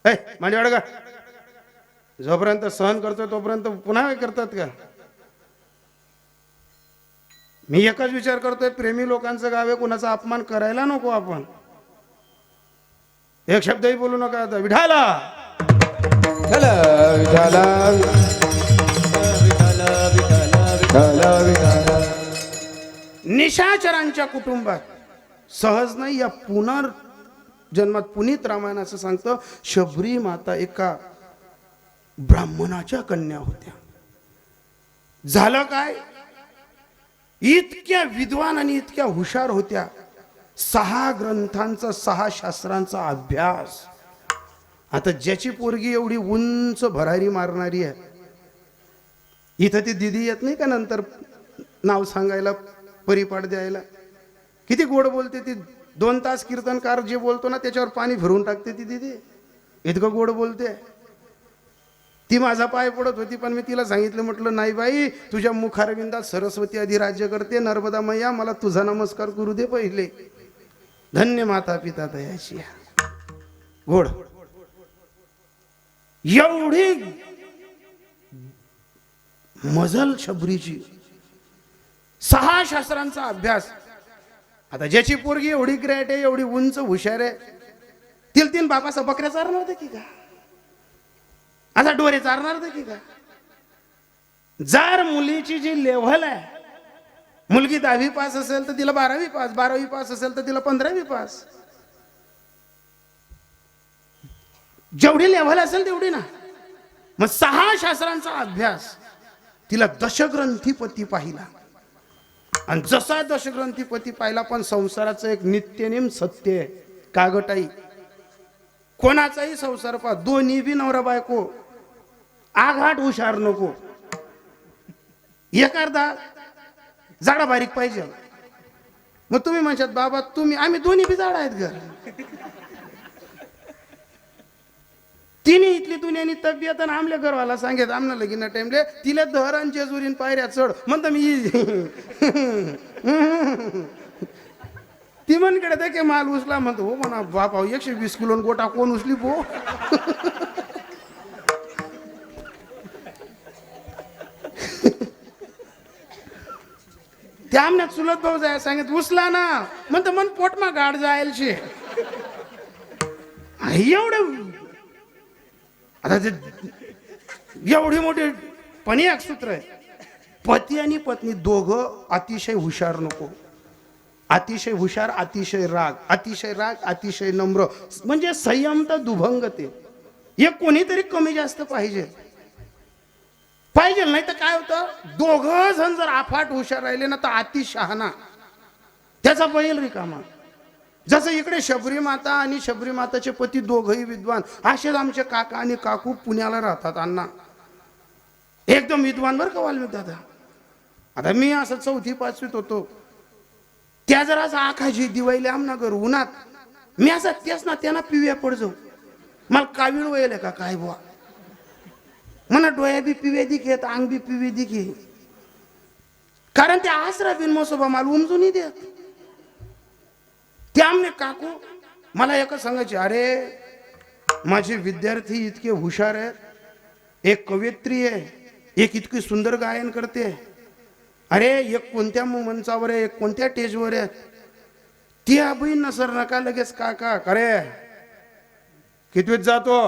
Speaker 1: ए माझ्या का जोपर्यंत सहन करतो तोपर्यंत पुन्हा करतात का? मी एकच विचार करतोय, प्रेमी लोकांचं गाव आहे, कुणाचा अपमान करायला नको आपण. एक शब्दही बोलू नका. आता विठाला
Speaker 2: विठ्ठला विठ्ठला विठ्ठला विठ्ठला.
Speaker 1: निशाचरांच्या कुटुंबात सहज नाही, या पुनर्जन्मात पुनीत रामायण असं सांगतं, शबरी माता एका ब्राह्मणाच्या कन्या होत्या. झालं काय? इतक्या विद्वान आणि इतक्या हुशार होत्या. 6 ग्रंथांचा 6 शास्त्रांचा अभ्यास. आता ज्याची पोरगी एवढी उंच भरारी मारणारी आहे, इथं ती दिदी येत नाही का नंतर नाव सांगायला, परिपाठ द्यायला? किती गोड बोलते ती. 2 तास कीर्तनकार जे बोलतो ना त्याच्यावर पाणी फिरवून टाकते ती दिदी, इतकं गोड बोलते. ती माझा पाय पडत होती, पण मी तिला सांगितलं, म्हटलं नाही बाई, तुझ्या मुखारविंदात सरस्वती अधिराज्य करते. नर्मदा मैया मला तुझा नमस्कार करू दे पहिले. धन्य माता पिता दयाची. गोड एवढी मजल शबरीची. 6 शास्त्रांचा अभ्यास. आता ज्याची पोरगी एवढी ग्रेट आहे, एवढी उंच हुशार आहे, तिला 3 बापाचा बकऱ्या चारणार होते की का? आता डोरे चारणार होते की का? जर मुलीची जी लेव्हल आहे, मुलगी 10वी पास असेल तर तिला 12वी पास, 12वी पास असेल तर तिला 15वी पास. जेवढी लेव्हल असेल तेवढी ना. मग 6 शास्त्रांचा अभ्यास. तिला दशग्रंथीपती पाहिला, आणि जसा दशग्रंथीपती पाहिला, पण संसाराचं एक नित्यनेम सत्य आहे. कागटाई कोणाचाही संसार पहा, दोन्ही बी नवरा बायको आघाट हुशार नको. एखादा जाडा बारीक पाहिजे. मग तुम्ही म्हणशात बाबा तुम्ही, आम्ही दोन्ही बी जाडा आहेत घर. तिने इथली दुनियानी तब्येत आणि आमल्या घरवाला सांगेत आमना लगीन टाइमले तिला दर आणि जेजुरीन पायऱ्या चढ म्हणता मी. ती म्हणकडे दे की माल उचला म्हणतो. हो म्हणा बापा 120 किलो गोटा कोण उचली पो. त्या आमण्यात चुलत भाऊ जाय सांगित उचला ना म्हणतो, मन पोटमा गाड जायल शे. एवढं आता ते एवढी मोठी पण एक सूत्र आहे, पती आणि पत्नी दोघं अतिशय हुशार नको. अतिशय हुशार, अतिशय राग, अतिशय राग, अतिशय नम्र, म्हणजे संयम तर दुभंगते. हे कोणीतरी कमी जास्त पाहिजे पाहिजे, नाही तर काय होतं, दोघं जण जर अफाट हुशार राहिले ना तर अति शहाणा त्याचा बैल रिकामा. जसं इकडे शबरी माता आणि शबरी माताचे पती दोघंही विद्वान, असेच आमचे काका आणि काकू पुण्याला राहतात. अण्णा एकदम विद्वान बरं का वाल्मिक दादा. आता मी असं 4थी 5वीत होतो, त्या जर असं आखाजी दिवाळी आमनागर उन्हात, मी असं तेच ना त्यांना पिव्या पड जाऊ, मला कावीळ वयल का काय बुवा, म्हणा डोळ्या बी पिवे दिखेत, अंग बी पिवे दिखे, कारण ते आसरा बिन मोसोबा मला उमजून देत. ते आमने काकू मला एकच सांगायचे, अरे माझे विद्यार्थी इतके हुशार आहेत, एक कवयित्री आहे, एक इतकी सुंदर गायन करते, अरे एक कोणत्या मंचावर आहे, एक कोणत्या स्टेजवर आहे, ती अभि नसर नका लगेच काका करे कितवीत जातो.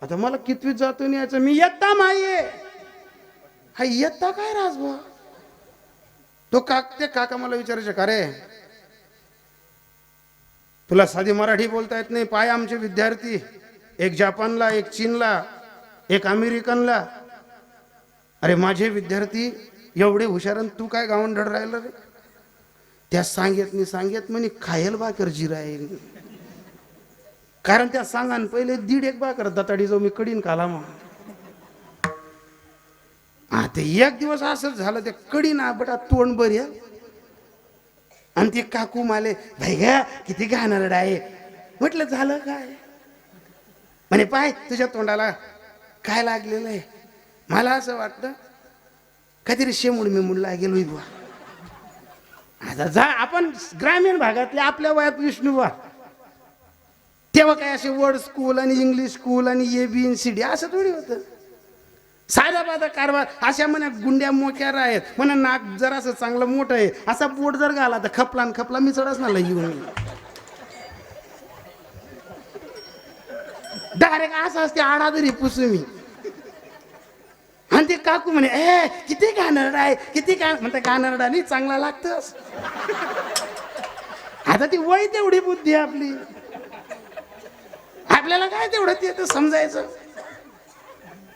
Speaker 1: आता मला कितवीत जातो नाही याचं, मी येता माये हा येता काय राजबा. तो ते काका मला विचारायचे, का रे तुला साधी मराठी बोलता येत नाही. पाय आमचे विद्यार्थी, एक जपानला, एक चीनला, एक अमेरिकनला. अरे माझे विद्यार्थी एवढे हुशार, तू काय गावंढळ राहिलं रे. त्या सांगेत म्हणे खायल भाकर जिरा आहे, कारण त्या सांगान पहिले 1.5 भाकर दताडी जाऊ मी कडीन काला मग. ते एक दिवस असंच झालं, ते कडीन बटा तोंड बरी आणि ते काकू माले भाई घ्या किती घाणरड आहे. म्हटलं झालं काय, म्हणे पाय तुझ्या तोंडाला काय लागलेलं आहे. मला असं वाटतं काहीतरी शेमूड मिमूड लागेल बुवा. आता जा आपण ग्रामीण भागातले आपल्या वयात विष्णुबा, तेव्हा काय असे वर्ड स्कूल आणि इंग्लिश स्कूल आणि ABCD असं थोडी होतं. साधा बाधा कारभार. अशा म्हणा गुंड्या मोक्यार आहेत, म्हणा नाक जर असं चांगलं मोठं आहे, असा बोट जर घाला तर खपला मी चढच ना येऊन डायरेक्ट असं असते आडादरी पुसू मी. आणि ते काकू म्हणे किती घाणरडा आहे, किती काय म्हणते, घाणरडा नाही चांगला लागतस. आता ती वय तेवढी बुद्धी आपली, आपल्याला काय तेवढं ते समजायचं.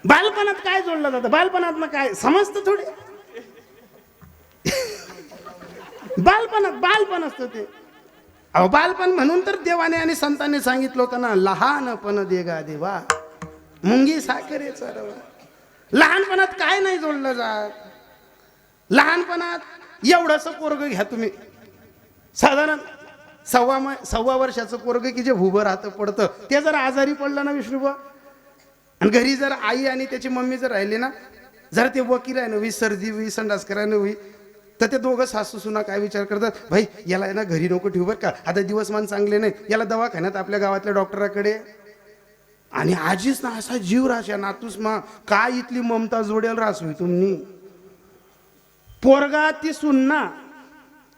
Speaker 1: बालपणात काय जोडलं जातं, बालपणात ना काय समजतं थोडे. बालपण असतं ते. अहो बालपण म्हणून तर देवाने आणि संतांनी सांगितलं होतं ना, लहानपण देगा देवा मुंगी साखरेचा रवा. लहानपणात काय नाही जोडलं जात. लहानपणात एवढंसं पोरग घ्या तुम्ही, साधारण 1.25 वर्षाचं पोरग की जे उभं राहतं पडतं, ते जर आजारी पडलं ना विष्णुबा, आणि घरी जर आई आणि त्याची मम्मी जर राहिली ना, जर ते वकील आहे ना, सर्दी होई संडास करायला होई, तर ते दोघं सासू सुना काय विचार करतात, भाई याला आहे ना घरी नको ठेवू बरं का, आता दिवसमान चांगले नाही, याला दवाखान्यात आपल्या गावातल्या डॉक्टराकडे. आणि आजीच ना असा जीव राहशा नातूस मा काय इथली ममता जोडेल राहसू तुम्ही. पोरगा ती सुन्ना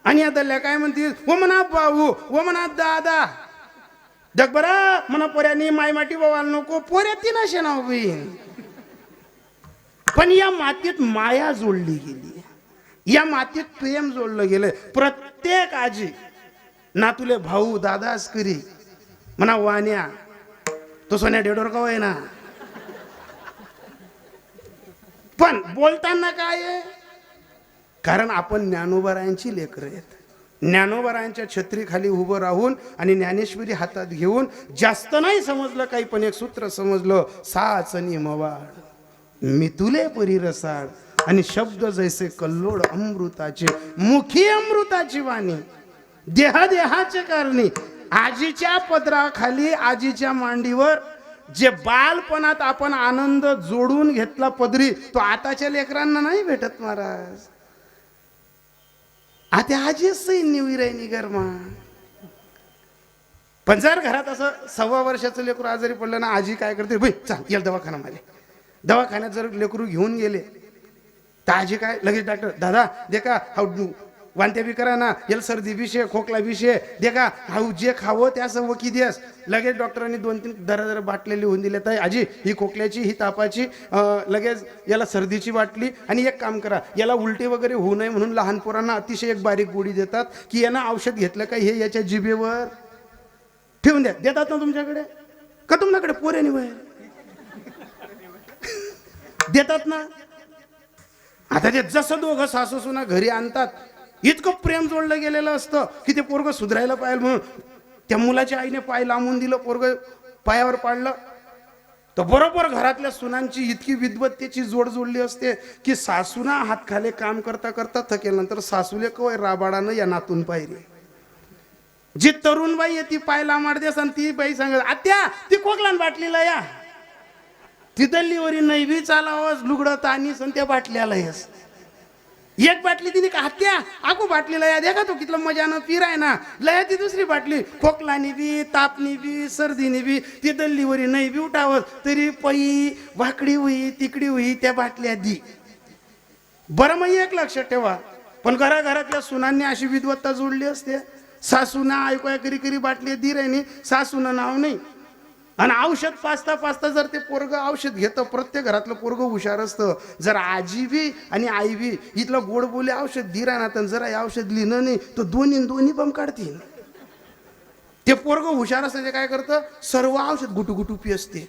Speaker 1: आणि आता काय म्हणते, वो म्हणा भाऊ, वो म्हणा दादा, जग बरा म्हणा पोऱ्यानी माय माटी बवाल नको, पोऱ्या ती नशे ना बहीण. पण या मातीत माया जोडली गेली, या मातीत प्रेम जोडलं गेलं. प्रत्येक आजी नातुले भाऊ दादाच करी म्हणा, वाण्या तो सोन्या डेडोर का आहे ना. पण बोलताना काय आहे, कारण आपण ज्ञानोबारायांची लेकरं आहेत. ज्ञानोबारायांच्या छत्रीखाली उभं राहून आणि ज्ञानेश्वरी हातात घेऊन, जास्त नाही समजलं काही पण एक सूत्र समजलं, साचनी मवाड मी तुले परी रसाळ, आणि शब्द जैसे कल्लोळ अमृताचे, मुखी अमृताची वाणी, देहाचे कारणी. आजीच्या पदराखाली, आजीच्या मांडीवर जे बालपणात आपण आनंद जोडून घेतला पदरी, तो आताच्या लेकरांना नाही भेटत महाराज. आता आजीच निविरायनी गरमा. पण जर घरात असं 1.25 वर्षाचं लेकरू आजारी पडलं ना, आजी काय करते, भाई चल या दवाखाना मध्ये. दवाखान्यात जर लेकरू घेऊन गेले तर आजी काय लगेच, डॉक्टर दादा देखा हा वांत्या बी करा ना, याला सर्दी विषय खोकला विषय दे का हाऊ जे खावं त्या सर्व की देस. लगेच डॉक्टरांनी 2-3 दरा बाटल्या लिहून दिल्या. तर आजी ही खोकल्याची ही तापाची लगेच याला सर्दीची बाटली. आणि एक काम करा, याला उलटी वगैरे होऊ नये म्हणून लहान पोरांना अतिशय एक बारीक गोळी देतात की यांना औषध घेतलं का हे याच्या जिभेवर ठेवून द्या. देतात ना तुमच्याकडे का? तुमच्याकडे पोऱ्याने वय देतात ना. आता ते जसं दोघं सासू सुना घरी आणतात, इतकं प्रेम जोडलं गेलेलं असतं की ते पोरग सुधारायला पाहिजे म्हणून त्या मुलाच्या आईने पाय लांबून दिलं, पोरग पायावर पाडलं. तर बरोबर घरातल्या सुनांची इतकी विद्वत्तेची जोड जोडली असते की सासूना हात खाली काम करता करता थकेल्यानंतर सासूले कवय राबाडानं या नातून पाहिजे. जी तरुण बाई आहे ती पाय लांबाड देस आणि ती बाई सांगत आत्या ती खोकलान बाटलीला या, ती दल्लीवरी नाही बी चालावस लुगडं तानी सन त्या बाटल्याला येस. एक बाटली तिने का हत्या आगो बाटलीला या देखा तो कितलं मजानं पिराय ना लया. ती दुसरी बाटली खोकलानी बी तापनी बी सर्दीनी बी ती दल्लीवरी नाही बी उठावत तरी पई वाकडी होई तिकडी होई त्या बाटल्या दी. बरं मग एक लक्षात ठेवा, पण घराघरातल्या सुनांनी अशी विद्वत्ता जोडली असते. सासूना ऐकूया करी करी बाटली दी राहिनी, सासूनं नाव नाही. आणि औषध पाचता पाचता जर ते पोरग औषध घेतं, प्रत्येक घरातलं पोरग हुशार असतं. जर आजी बी आणि आई बी इथलं गोड बोले औषध दी राहणार तर जरा औषध लिहिलं नाही तो दोन्ही बम काढतील. ते पोरग हुशार असतं ते काय करतं, सर्व औषध गुटू गुटू पी असते.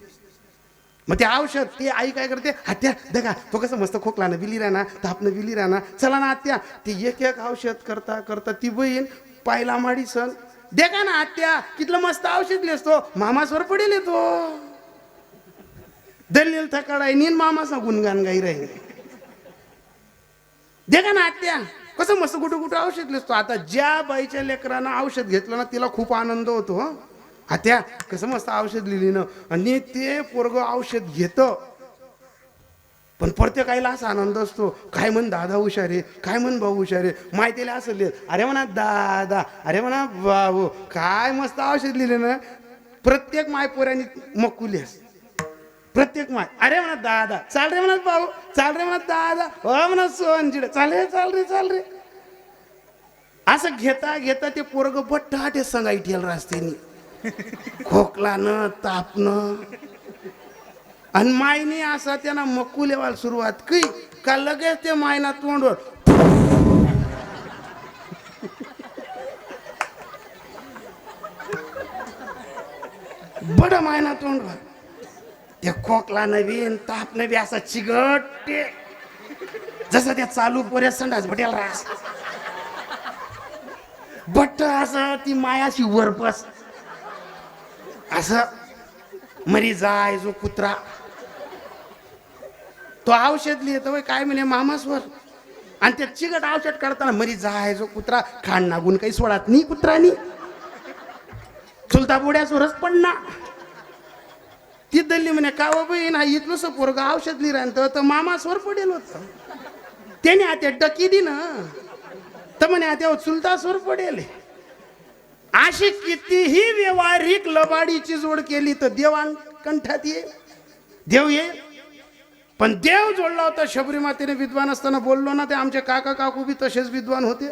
Speaker 1: मग ते औषध ते आई काय करते, आत्या बघा तो कसं मस्त खोकलानं बिली राहणार तापनं बिली राहणार चला ना आत्या. ते एक एक औषध करता करता ती बहीण पायला माडी सण दे का ना आत्या कितलं मस्त औषध लिहितो, मामासवर पडेल येतो दलील थकाडाय नीन मामाचा गुणगान गाई राहील. दे का ना आत्या कसं मस्त कुठं कुठं औषध लिहितो. आता ज्या बाईच्या लेकरानं औषध घेतलं ना तिला खूप आनंद होतो. आत्या कसं मस्त औषध लिहिली ना, आणि ते पोरग औषध घेतं. पण प्रत्येक आईला असा आनंद असतो, काय म्हण दादा हुशार आहे, काय म्हण भाऊ हुशार आहे. माहितीला असं लिहित, अरे म्हणा दादा, अरे म्हणा भाऊ काय मस्त औषध लिहिले ना. प्रत्येक माय पोऱ्याने मक्कुली असते. प्रत्येक माय अरे म्हणा दादा चाल रे म्हणत भाऊ, चाल रे म्हणत दादा, हो म्हणत सोनचिड चाल रे चाल रे चाल रे. असं घेता घेता ते पोरग बट्टाटे संगाई ठेल रस्त्यानी खोकलानं तापनं. आणि मायने असा त्यांना मक्कू लेवायला सुरुवात की का लगेच ते मायना तोंडवर बड मायना तोंडवर ते खोकला नवीन ताप नवी असा चिगटे जसं त्या चालू पोऱ्या संडास भटेल रास बट्ट असं ती मायाशी वरपस असं मरी जाय जो कुत्रा. तो औषध लिहितो काय म्हणे मामासवर, आणि ते चिगट औषध काढताना मरी जाय जो कुत्रा खाण नागून काही सोडात नाही कुत्रानी चुलता बुड्यासवरच पडना. ती दल्ली म्हणे का बहीण हा इथलंच पोरग औषध लिहिलं तर मामासवर पडेल होत. त्याने आता डकी दी ना तर म्हणे आता चुलतासवर पडेल. अशी कितीही व्यवहारिक लबाडीची जोड केली तर देवान कंठात ये देव ये. पण देव जोडला होता शबरी मातेने विद्वान असताना बोललो ना, ते आमचे काका काकू बी तसेच विद्वान होते.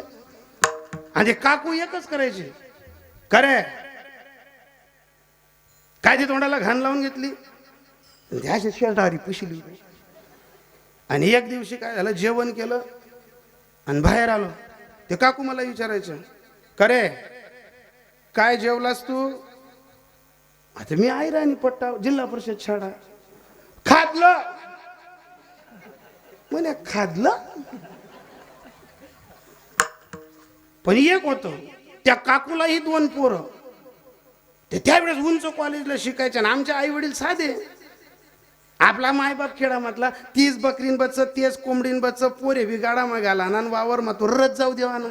Speaker 1: आणि काकू एकच करायचे करे काय ते तोंडाला घाण लावून घेतली त्याशी शेलटारी पुशीली. आणि एक दिवशी काय झालं, जेवण केलं आणि बाहेर आलो. ते काकू मला विचारायचं करे काय जेवलास तू. आता मी आई राणी पट्टा जिल्हा परिषद शाळा खादलं म्हणे खादलं. पण एक होतं त्या काकूलाही 2 पोरं. ते त्यावेळेस उंच कॉलेजला शिकायचे आणि आमचे आई वडील साधे. आपला मायबाप खेळा म्हटला 30 बकरीन बच्च 30 कोंबडीन बच्च पोरे बी गाडा मागाला ना वावर मा तो रच जाऊ देवा ना.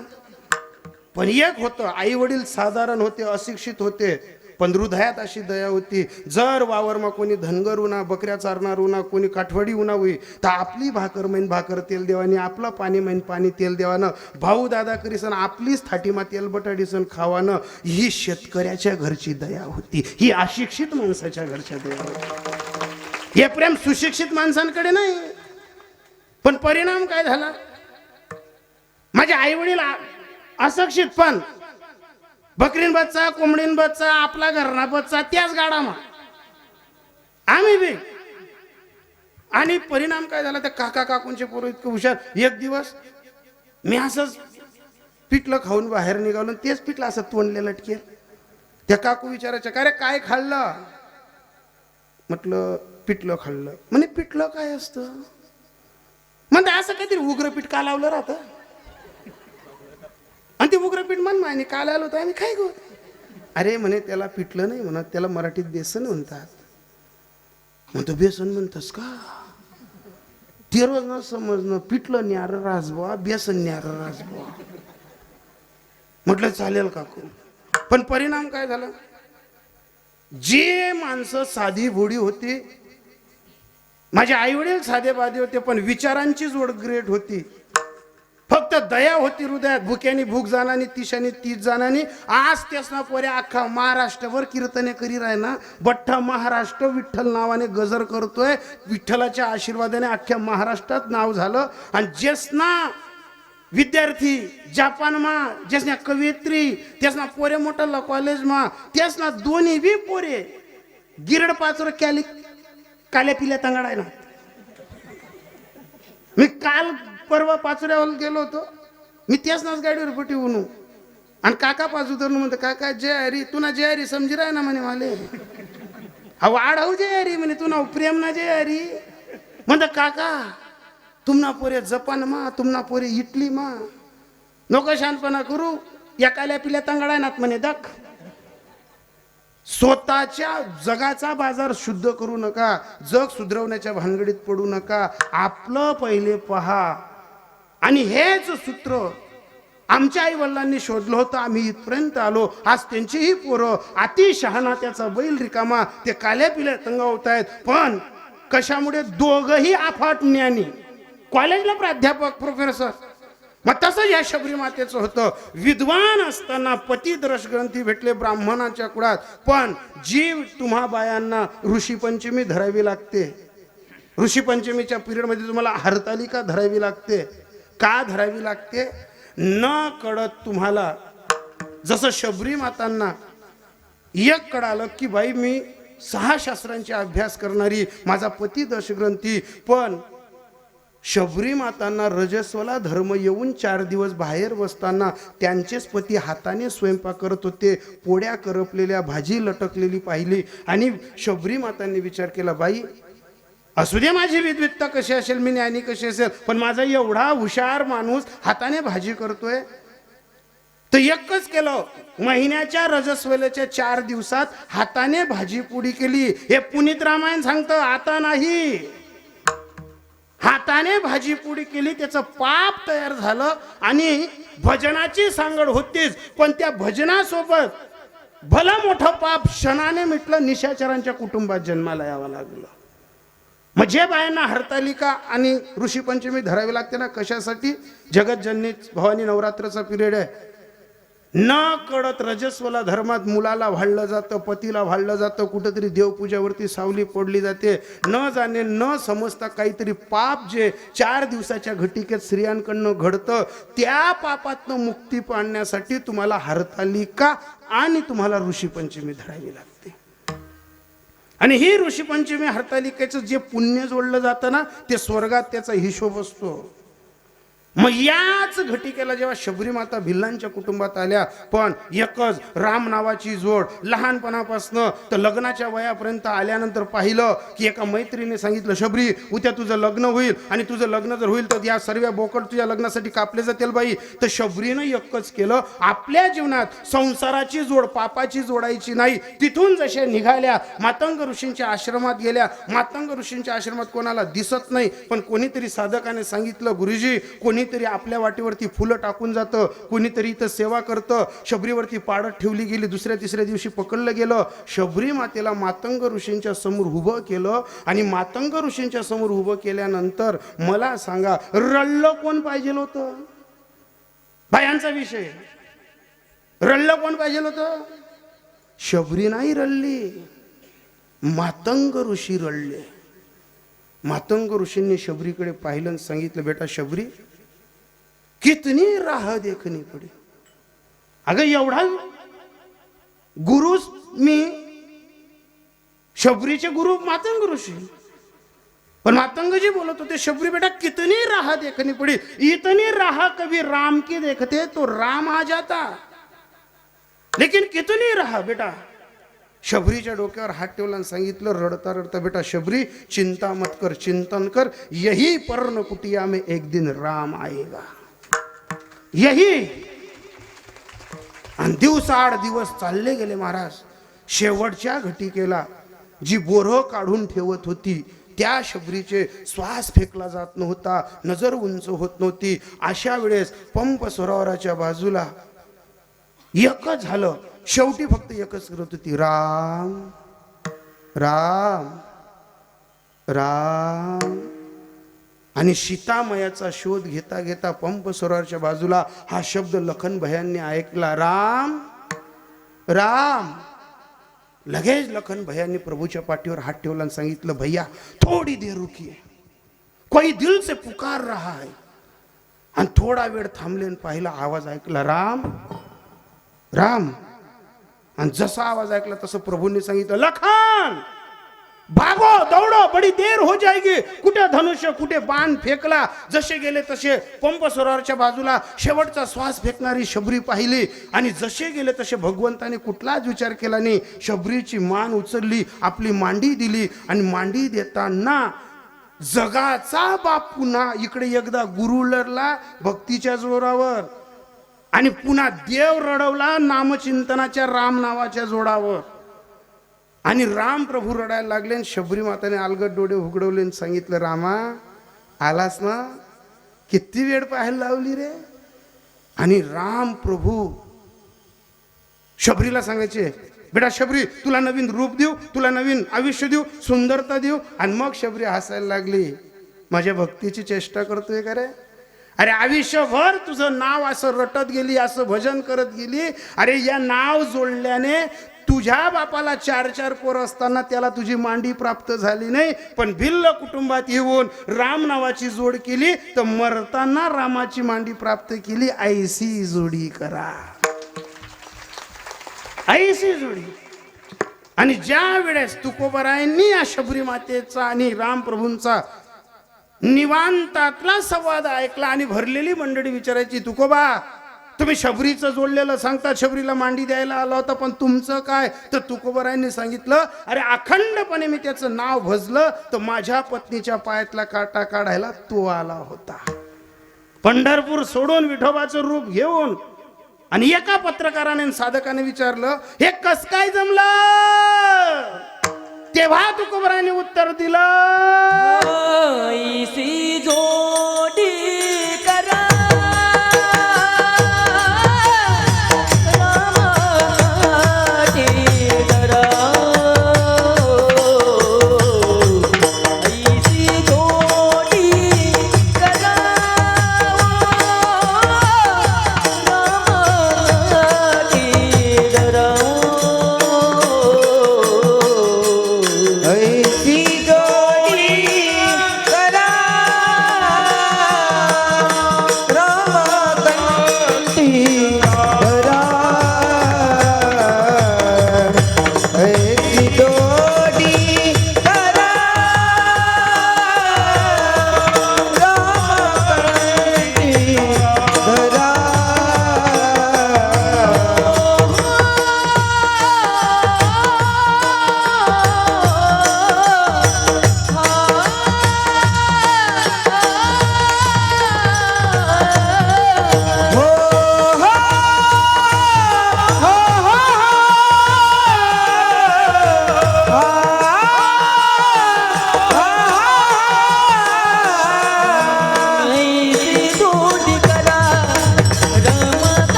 Speaker 1: पण एक होतं आई वडील साधारण होते, अशिक्षित होते, पण हृदयात अशी दया होती. जर वावरमा कोणी धनगर उना बकऱ्या चारणार उना कोणी काठवडी उना होई तर आपली भाकर मैन भाकर तेल देवानी, आपला पाणी मैन पाणी तेल देवानं, भाऊ दादा करीसन आपलीच थाटीमा तेल बटाडीसन खावानं. ही शेतकऱ्याच्या घरची दया होती, ही अशिक्षित माणसाच्या घरच्या दया होती. हे प्रेम सुशिक्षित माणसांकडे नाही. पण परिणाम काय झाला, माझे आई वडील असक्षित पण बकरीन बच्चा कोंबडीन बच्चा आपला घरना बच्चा त्याच गाडामा आम्ही बी. आणि परिणाम काय झाला, त्या काका काकूंचे पोरं इतकं हुशार. एक दिवस मी असंच पिठलं खाऊन बाहेर निघालो, तेच पिठलं असं तोंडले लटके. त्या काकू विचारायच्या, काय रे काय खाल्लं? म्हटलं पिठलं खाल्लं. म्हणे पिठलं काय असतं? म्हणते असं काहीतरी उग्रपीठ का लावलं राहतं. आणि ते उग्रपीठ म्हण माने काल आलो तर आम्ही काय गो. अरे म्हणे त्याला पिठलं नाही म्हणत, त्याला मराठीत बेसन म्हणतात. म्हणतो बेसन म्हणतस का? ते रोज न समजणं, पिठलं न्यार राजबा बेसन न्यार राजबा. म्हटलं चालेल काकू. पण परिणाम काय झाला, जे माणसं साधी भोळी होती, माझे आई वडील साधे बाधे होते, पण विचारांची जोड ग्रेट होती. फक्त दया होती हृदयात. भुक्यानी भूक जाणानी, तिशानी तीस जाणानी. आज त्यासना पोऱ्या अख्खा महाराष्ट्रभर कीर्तने करी राय ना. बठ्ठा महाराष्ट्र विठ्ठल नावाने गजर करतोय. विठ्ठलाच्या आशीर्वादाने अख्ख्या महाराष्ट्रात नाव झालं. आणि जेसना विद्यार्थी जापानमा, जेसना कवयित्री, त्यासना पोरे मोठा कॉलेजमा, त्यासना दोन्ही बी पोरे गिरड पाचर काल्या पिल्या तंगड आहे ना. मी काल परवा पाचोऱ्यावर गेलो होतो, मी त्याच नाच गाडीवर पटी उनू आणि काका पाच उतरलो. म्हणतो काका जय हरी, तुना जय हरी समजी राय ना म्हणे माले. हा वाढ हो जय हरी म्हणे, तुना प्रेम ना जय हरी. म्हणतो काका तुमना पोरे जपान मा, तुमना पोरे इटली मा, नको शांतपणा करू, या काल्या पिल्या तंगड आहे नात म्हणे. दख स्वतःच्या जगाचा बाजार शुद्ध करू नका, जग सुधरवण्याच्या भानगडीत पडू नका. आपलं पहिले पहा. आणि हेच सूत्र आमच्या आई वडिलांनी शोधलं होतं. आम्ही इथपर्यंत आलो. आज त्यांचीही पोरं अति शहाणा, त्याचा बैल रिकामा, ते काल्या पिल्या तंग होत आहेत. पण कशामुळे? दोघही अफाट ज्ञानी, कॉलेजला प्राध्यापक प्रोफेसर. मग तसं या शबरी मातेचं होतं. विद्वान असताना पतिद्रश ग्रंथी भेटले ब्राह्मणाच्या कुळात, पण जीव तुम्हा बायांना ऋषीपंचमी धरावी लागते. ऋषीपंचमीच्या पिरियडमध्ये तुम्हाला हरतालिका धरावी लागते. का धरावी लागते? न कळत तुम्हाला. जसं शबरी मातांना एक कळालं की बाई मी 6 शास्त्रांचे अभ्यास करणारी, माझा पती दशग्रंथी, पण शबरी मातांना रजस्वला धर्म येऊन 4 दिवस बाहेर बसताना त्यांचेच पती हाताने स्वयंपाक करत होते. पोळ्या करपलेल्या, भाजी लटकलेली पाहिली आणि शबरी मातांनी विचार केला, बाई असू दे माझी विद्वत्ता कशी असेल, मी ज्ञानी कशी असेल, पण माझा एवढा हुशार माणूस हाताने भाजी करतोय. तर एकच केलं, महिन्याच्या रजस्वल्याच्या 4 दिवसात हाताने भाजी पुडी केली. हे पुनीत रामायण सांगतं, आता नाही. हाताने भाजी पुडी केली, त्याचं पाप तयार झालं. आणि भजनाची सांगड होतीच, पण त्या भजनासोबत भला मोठं पाप क्षणाने मिटलं. निशाचरांच्या कुटुंबात जन्माला यावं लागलं. मग जे बायांना हरतालिका आणि ऋषीपंचमी धरावी लागते ना, कशासाठी? जगतजननी भवानी नवरात्राचा पिरियड आहे. न कळत रजस्वला धर्मात मुलाला वाढलं जातं, पतीला वाढलं जातं, कुठंतरी देवपूजावरती सावली पडली जाते. न जाणे न समजता काहीतरी पाप जे 4 दिवसाच्या घटिकेत स्त्रियांकडनं घडतं, त्या पापातनं मुक्ती पाडण्यासाठी तुम्हाला हरतालिका आणि तुम्हाला ऋषीपंचमी धरावी लागते. आणि ही ऋषीपंचमी हरतालिकेचं जे पुण्य जोडलं जातं ना, ते स्वर्गात त्याचा हिशोब असतो. मग याच घटिकेला जेव्हा शबरी माता भिल्लांच्या कुटुंबात आल्या, पण एकच राम नावाची जोड लहानपणापासनं तर लग्नाच्या वयापर्यंत आल्यानंतर पाहिलं की एका मैत्रीने सांगितलं, शबरी उद्या तुझं लग्न होईल आणि तुझं लग्न जर होईल तर या सर्व बोकड तुझ्या लग्नासाठी कापले जातील बाई. तर शबरीनं एकच केलं, आपल्या जीवनात संसाराची जोड पापाची जोडायची नाही. तिथून जशा निघाल्या मातंग ऋषींच्या आश्रमात गेल्या. मातंग ऋषींच्या आश्रमात कोणाला दिसत नाही, पण कोणीतरी साधकाने सांगितलं, गुरुजी कोणीतरी आपल्या वाटेवरती फुलं टाकून जातं, कोणीतरी इथं सेवा करतं. शबरीवरती पाडत ठेवली गेली. दुसऱ्या तिसऱ्या दिवशी पकडलं गेलं. शबरी मातेला मातंग ऋषींच्या समोर उभं केलं. आणि मातंग ऋषींच्या समोर उभं केल्यानंतर मला सांगा, रडलं कोण पाहिजे होतं? बायांचा विषय, रडलं कोण पाहिजे होतं? शबरी नाही रडली, मातंग ऋषी रडले. मातंग ऋषींनी शबरीकडे पाहिलं आणि सांगितलं, बेटा शबरी कितनी राह देखनी पड़ी, अगं एवढा गुरु मी, शबरीचे गुरु मातंग ऋषी, पर मातंग जी बोलत होते, शबरी बेटा कितनी राह देखनी पड़ी, इतनी राह कभी राम की देखते तो राम आ जाता, लेकिन कितनी राह बेटा. शबरीच्या डोक्यावर हात ठेवला आणि सांगितलं रडता रडता, बेटा शबरी चिंता मत कर, चिंतन कर, यही पर्ण कुटिया में एक दिन राम आएगा, यही. आणि दिवसाआड दिवस चालले गेले महाराज. शेवटच्या घटिकेला जी बोरं काढून ठेवत होती त्या शबरीचे श्वास फेकला जात नव्हता, नजर उंच होत नव्हती. अशा वेळेस पंप सरोवराच्या बाजूला एकच झालं, शेवटी फक्त एकच करत होती, राम राम राम. आणि सीतामयाचा शोध घेता घेता पंप सरोवराच्या बाजूला हा शब्द लखन भयांनी ऐकला, राम राम. लगेच लखन भैयांनी प्रभूच्या पाठीवर हात ठेवला आणि सांगितलं, भैया थोडी देर रुकिए, कोई दिल से पुकार रहा है. आणि थोडा वेळ थांबले आणि पाहिला, आवाज ऐकला, राम राम. आणि जसा आवाज ऐकला तसं प्रभूंनी सांगितलं, लखन भागो दौडो, बडी देर हो जाएगी. कुठे धनुष्य कुठे बाण फेकला, जसे गेले तसे पंप सरोवराच्या बाजूला शेवटचा श्वास फेकणारी शबरी पाहिली. आणि जसे गेले तसे भगवंताने कुठलाच विचार केला नाही, शबरीची मान उचलली, आपली मांडी दिली. आणि मांडी देताना जगाचा बाप पुन्हा इकडे एकदा गुरु लढला भक्तीच्या जोरावर, आणि पुन्हा देव रडवला नामचिंतनाच्या राम नावाच्या जोडावर. आणि राम प्रभू रडायला लागले. आणि शबरी माताने अलगद डोळे उघडवले आणि सांगितलं, रामा आलास ना, किती वेळ पाहायला लावली रे. आणि राम प्रभू शबरीला सांगायचे, बेटा शबरी तुला नवीन रूप देऊ, तुला नवीन आयुष्य देऊ, सुंदरता देऊ. आणि मग शबरी हसायला लागली, माझ्या भक्तीची चेष्टा करतोय का रे. अरे आयुष्यभर तुझं नाव असं रटत गेली, असं भजन करत गेली. अरे या नाव जोडल्याने तुझ्या बापाला 4 पोर असताना त्याला तुझी मांडी प्राप्त झाली नाही, पण भिल्ल कुटुंबात येऊन राम नावाची जोड केली तर मरताना रामाची मांडी प्राप्त केली. ऐसी जोडी करा, ऐसी जोडी. आणि ज्या वेळेस तुकोबरायांनी या शबरी मातेचा आणि राम प्रभूंचा निवांतातला संवाद ऐकला आणि भरलेली मंडळी विचारायची, तुकोबा तुम्ही शबरीचं जोडलेलं सांगता, शबरीला मांडी द्यायला आला होता, पण तुमचं काय. तर तुकोबरायांनी सांगितलं, अरे अखंडपणे मी त्याचं नाव भजलं तर माझ्या पत्नीच्या पायातला काटा काढायला तो आला होता. पंढरपूर सोडून विठोबाचं रूप घेऊन. आणि एका पत्रकाराने साधकाने विचारलं, हे कस काय जमलं. तेव्हा तुकोबरायांनी उत्तर दिलं,
Speaker 2: ऐसी जोडी करा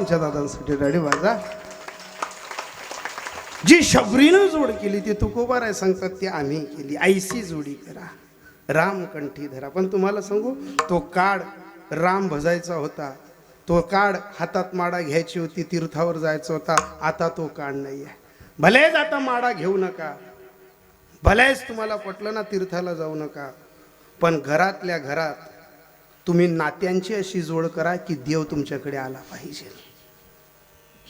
Speaker 1: आमच्या दादांसाठी रडी वाजा. जी शबरीनं जोड केली ती तुकोबाराय सांगतात ती आम्ही केली. ऐसी जोडी करा राम कंठी धरा. पण तुम्हाला सांगू, तो काळ राम भजायचा होता, तो काळ हातात माडा घ्यायची होती, तीर्थावर जायचं होता. आता तो काळ नाही आहे. भलेच आता माडा घेऊ नका, भलेच तुम्हाला पटलं ना तीर्थाला जाऊ नका, पण घरातल्या घरात तुम्ही नात्यांची अशी जोड करा की देव तुमच्याकडे आला पाहिजे.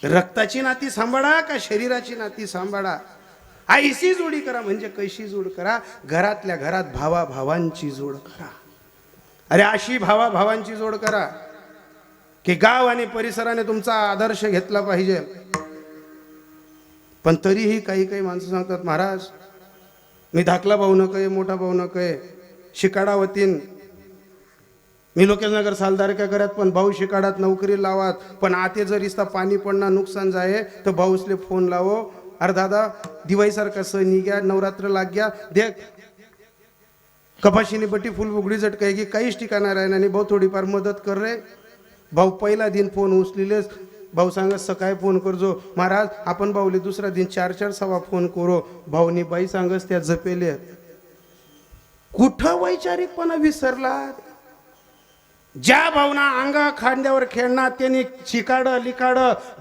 Speaker 1: रक्ताची नाती सांभाळा का शरीराची नाती सांभाळा, ऐशी जोडी करा. म्हणजे कशी जोड करा? घरातल्या घरात भावाभावांची जोड करा. अरे अशी भावाभावांची जोड करा की गाव आणि परिसराने तुमचा आदर्श घेतला पाहिजे. पण तरीही काही काही माणसं सांगतात, महाराज मी धाकला भाऊ नकय, मोठा भाऊ नकय, शिकाडावतीन मी लोकेशनगर सालदारक्या करत, पण भाऊ शिकाडात नोकरी लावात. पण आते जर इस्ता पाणी पडणार नुकसान जाये तर भाऊसले फोन लावो, अरे दादा दिवाळीसारखा सण निघ्या, नवरात्र लाग गया, देख कपाशीनी बटी फुल उघडी झटकाय की काहीच ठिकाणा राहिना आणि भाऊ थोडीफार मदत कर रे. भाऊ पहिला दिन फोन उचलिलेस, भाऊ सांगत सकाळी फोन करजो, महाराज आपण भाऊले दुसरा दिन 4-4 सवा फोन करो. भाऊनी बाई सांगस त्या जपेले. कुठं वैचारिकपणा विसरला? ज्या भावना अंगा खांद्यावर खेळणार त्यांनी चिकाड लिकाड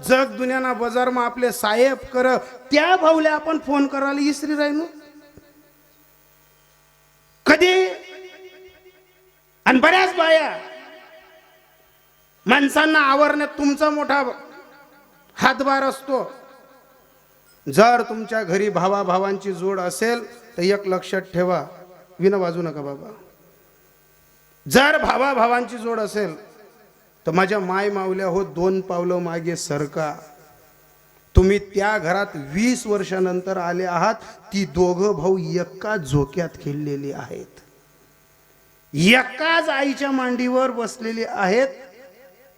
Speaker 1: जग दुनियाना बाजार मा आपले साहेब कर, त्या भाऊले आपण फोन करायला इसरी राहिनो कधी? आणि बऱ्याच बाया माणसांना आवरण्यात तुमचा मोठा हातभार असतो. जर तुमच्या घरी भावाभावांची जोड असेल तर एक लक्षात ठेवा, विना वाजू नका बाबा. जर भावाभावांची जोड असेल तर माझ्या माय मावल्या हो 2 पावलं मागे सरका. तुम्ही त्या घरात 20 वर्षानंतर आले आहात, ती दोघं भाऊ एकाच झोक्यात खेळलेली आहेत, एकाच आईच्या मांडीवर बसलेली आहेत.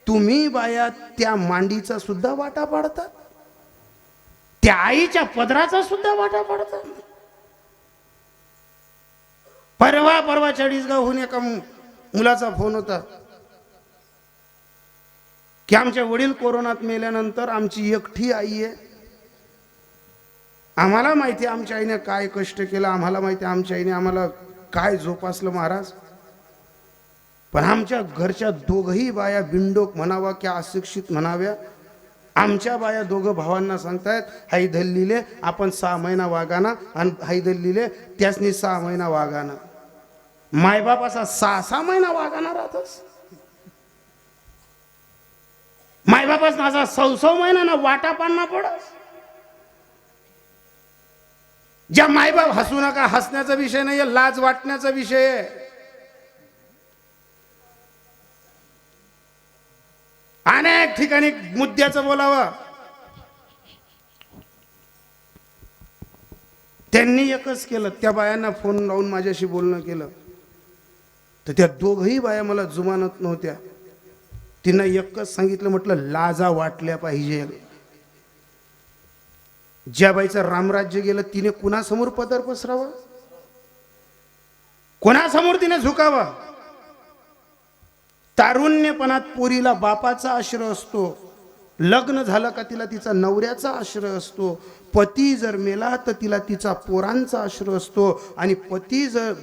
Speaker 1: तुम्ही बाया त्या मांडीचा सुद्धा वाटा पाडतात, त्या आईच्या पदराचा सुद्धा वाटा पाडतात. परवा चाळीसगावहून एका मुलाचा फोन होता की आमचे वडील कोरोनात मेल्यानंतर आमची एकटी आई आहे. आम्हाला माहिती आहे आमच्या आईने काय कष्ट केलं, आम्हाला माहिती आहे आमच्या आईने आम्हाला काय जोपासलं महाराज. पण आमच्या घरच्या दोघही बाया बिंडोक म्हणावा की अशिक्षित म्हणाव्या, आमच्या बाया दोघं भावांना सांगतायत हाई धल्लीले आपण 6 महिना वागाना आणि हाई धल्लीले त्यासनी 6 महिना वागाना. मायबाप असा 6 महिना वागाना राहतस, मायबापास ना असा 6 महिना ना वाटा पाडना पडस. ज्या मायबाप हसू नका, हसण्याचा विषय नाही, लाज वाटण्याचा विषय आहे. अनेक ठिकाणी मुद्द्याचं बोलावं, त्यांनी एकच केलं, त्या बायांना फोन लावून माझ्याशी बोलणं केलं तर त्या दोघही बाया मला जुमानत नव्हत्या. तिनं एकच सांगितलं, म्हटलं लाजा वाटल्या पाहिजे. ज्या बाईचं रामराज्य गेलं तिने कुणासमोर पदर पसरावं, कोणासमोर तिने झुकावं. तारुण्यपणात पोरीला बापाचा आश्रय असतो, लग्न झालं का तिला तिचा नवऱ्याचा आश्रय असतो, पती जर मेला तर तिला तिचा पोरांचा आश्रय असतो, आणि पती जर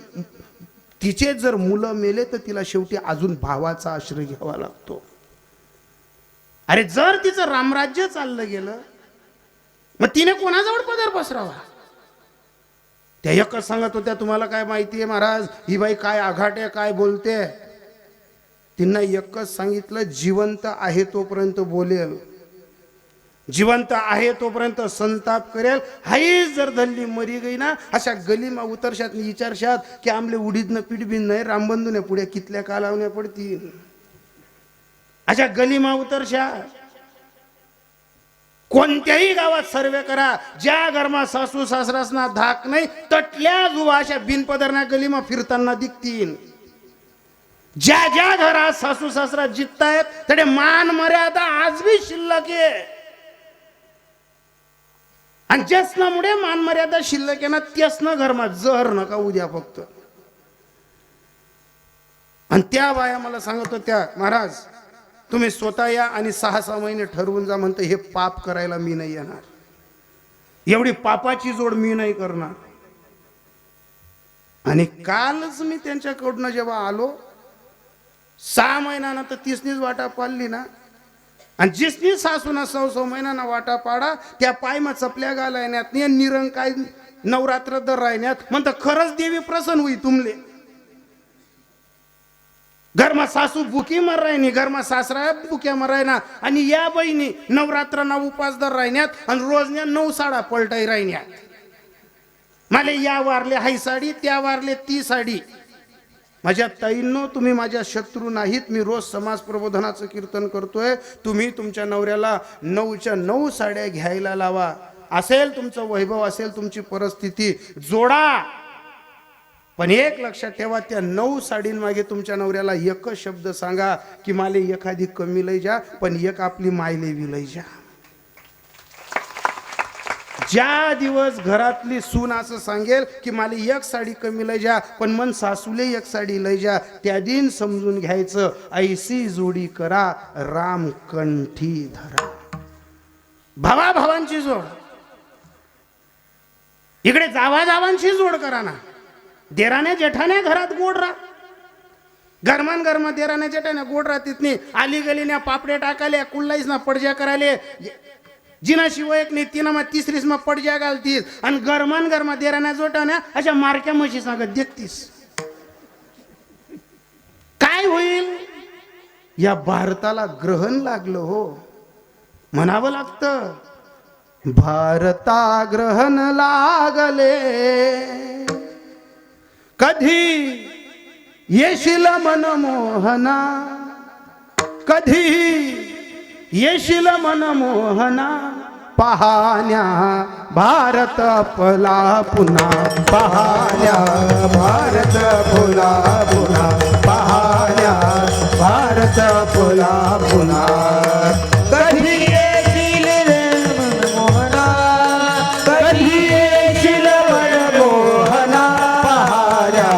Speaker 1: तिचे जर मुलं मेले तर तिला शेवटी अजून भावाचा आश्रय घ्यावा लागतो. अरे जर तिचं रामराज्य चाललं गेलं मग तिने कोणाजवळ पदर पसरावा? त्या एकच सांगत होत्या, तुम्हाला काय माहिती आहे महाराज ही बाई काय आघाट आहे, काय बोलते. तिनं एकच सांगितलं, जिवंत आहे तोपर्यंत बोलेल, जिवंत आहे तोपर्यंत संताप करेल. हाई जर धल्ली मरी गई ना, अशा गलीमा उतरशात विचारशात की आमले उडीदनं पीठ बिन नाही, रामबंधूने पुढे कितल्या कालावण्या पडतील. अशा गलीमा उतरशा कोणत्याही गावात सर्वे करा, ज्या घरमा सासू सासरासना धाक नाही तटल्या जुवा अशा बिनपदरण्या गलीमा फिरताना दिसतील. ज्या ज्या घरात सासू सासरा जिततायत तडे मान मर्यादा आज भी शिल्लक आहे, आणि ज्यासनामुळे मान मर्यादा शिल्लक आहे ना त्यासनं घरमा जहर नका उद्या फक्त. आणि त्या बाया मला सांगत होत्या, महाराज तुम्ही स्वतः या आणि 6-6 महिने ठरवून जा. म्हणतं हे पाप करायला मी नाही येणार, एवढी पापाची जोड मी नाही करणार. आणि कालच मी त्यांच्याकडनं जेव्हा आलो, 6 महिन्यानं तर तिसनीच वाटा पाडली ना. आणि जिसनी सासूना 6 महिन्याना वाटा पाडा त्या पायमा चपल्या घालायण्यात निरंकाय नवरात्र दर राहण्यात. म्हणतं खरंच देवी प्रसन्न होई तुमले. घरमा सासू बुकी मर राहिनी, घरमा सासरा बुक्या मर राहिना. आणि या बहिणी नवरात्रांना उपास दर राहण्यात आणि रोजने 9 साडा पलटाई राहण्यात. मला या वारले हाय साडी, त्या वारले ती साडी. माझ्या ताईंनो, तुम्ही माझ्या शत्रू नाहीत. मी रोज समाज प्रबोधनाचं कीर्तन करतोय. तुम्ही तुमच्या नवऱ्याला 9च्या 9 साड्या घ्यायला लावा. असेल तुमचं वैभव, असेल तुमची परिस्थिती, जोडा. पण एक लक्षात ठेवा, त्या 9 साडींमागे तुमच्या नवऱ्याला एकच शब्द सांगा की माले एखादी कमी लय जा, पण एक आपली मायले विलय जा. ज्या दिवस घरातली सून असं सांगेल की मला 1 साडी कमी लय जा, पण मन सासूले 1 साडी लय जा, त्या दिन समजून घ्यायचं ऐसी जोडी करा राम कंठी धरा. भावा भावांची जोड, इकडे जावा जावांची जोड करा ना. देराने जेठाने घरात गोड राहा. गरमान गरमा देराने जेठाने गोड राहतीत नाही. आली गलीने पापडे टाकाले, कुल्लाईस ना पडज्या कराले, जिना शिवाय एक नाही तिना मग 3रीस मग पडज्या घालतीस. आणि गरमान गरमा देराने जोटाने अशा मारक्या म्हशी सांगत देखतीस. काय होईल? या भारताला ग्रहण लागलं हो, म्हणावं लागतं. भारता ग्रहण लागले, कधी येशील मनमोहना, कधी येशील मनमोहना. पाहण्या भारत आपला पुन्हा, पाहण्या भारत आपला पुन्हा, पाहण्या भारत आपला पुन्हा.
Speaker 2: कधी येशील मनमोहना, कधी येशील मनमोहना.
Speaker 1: पाहण्या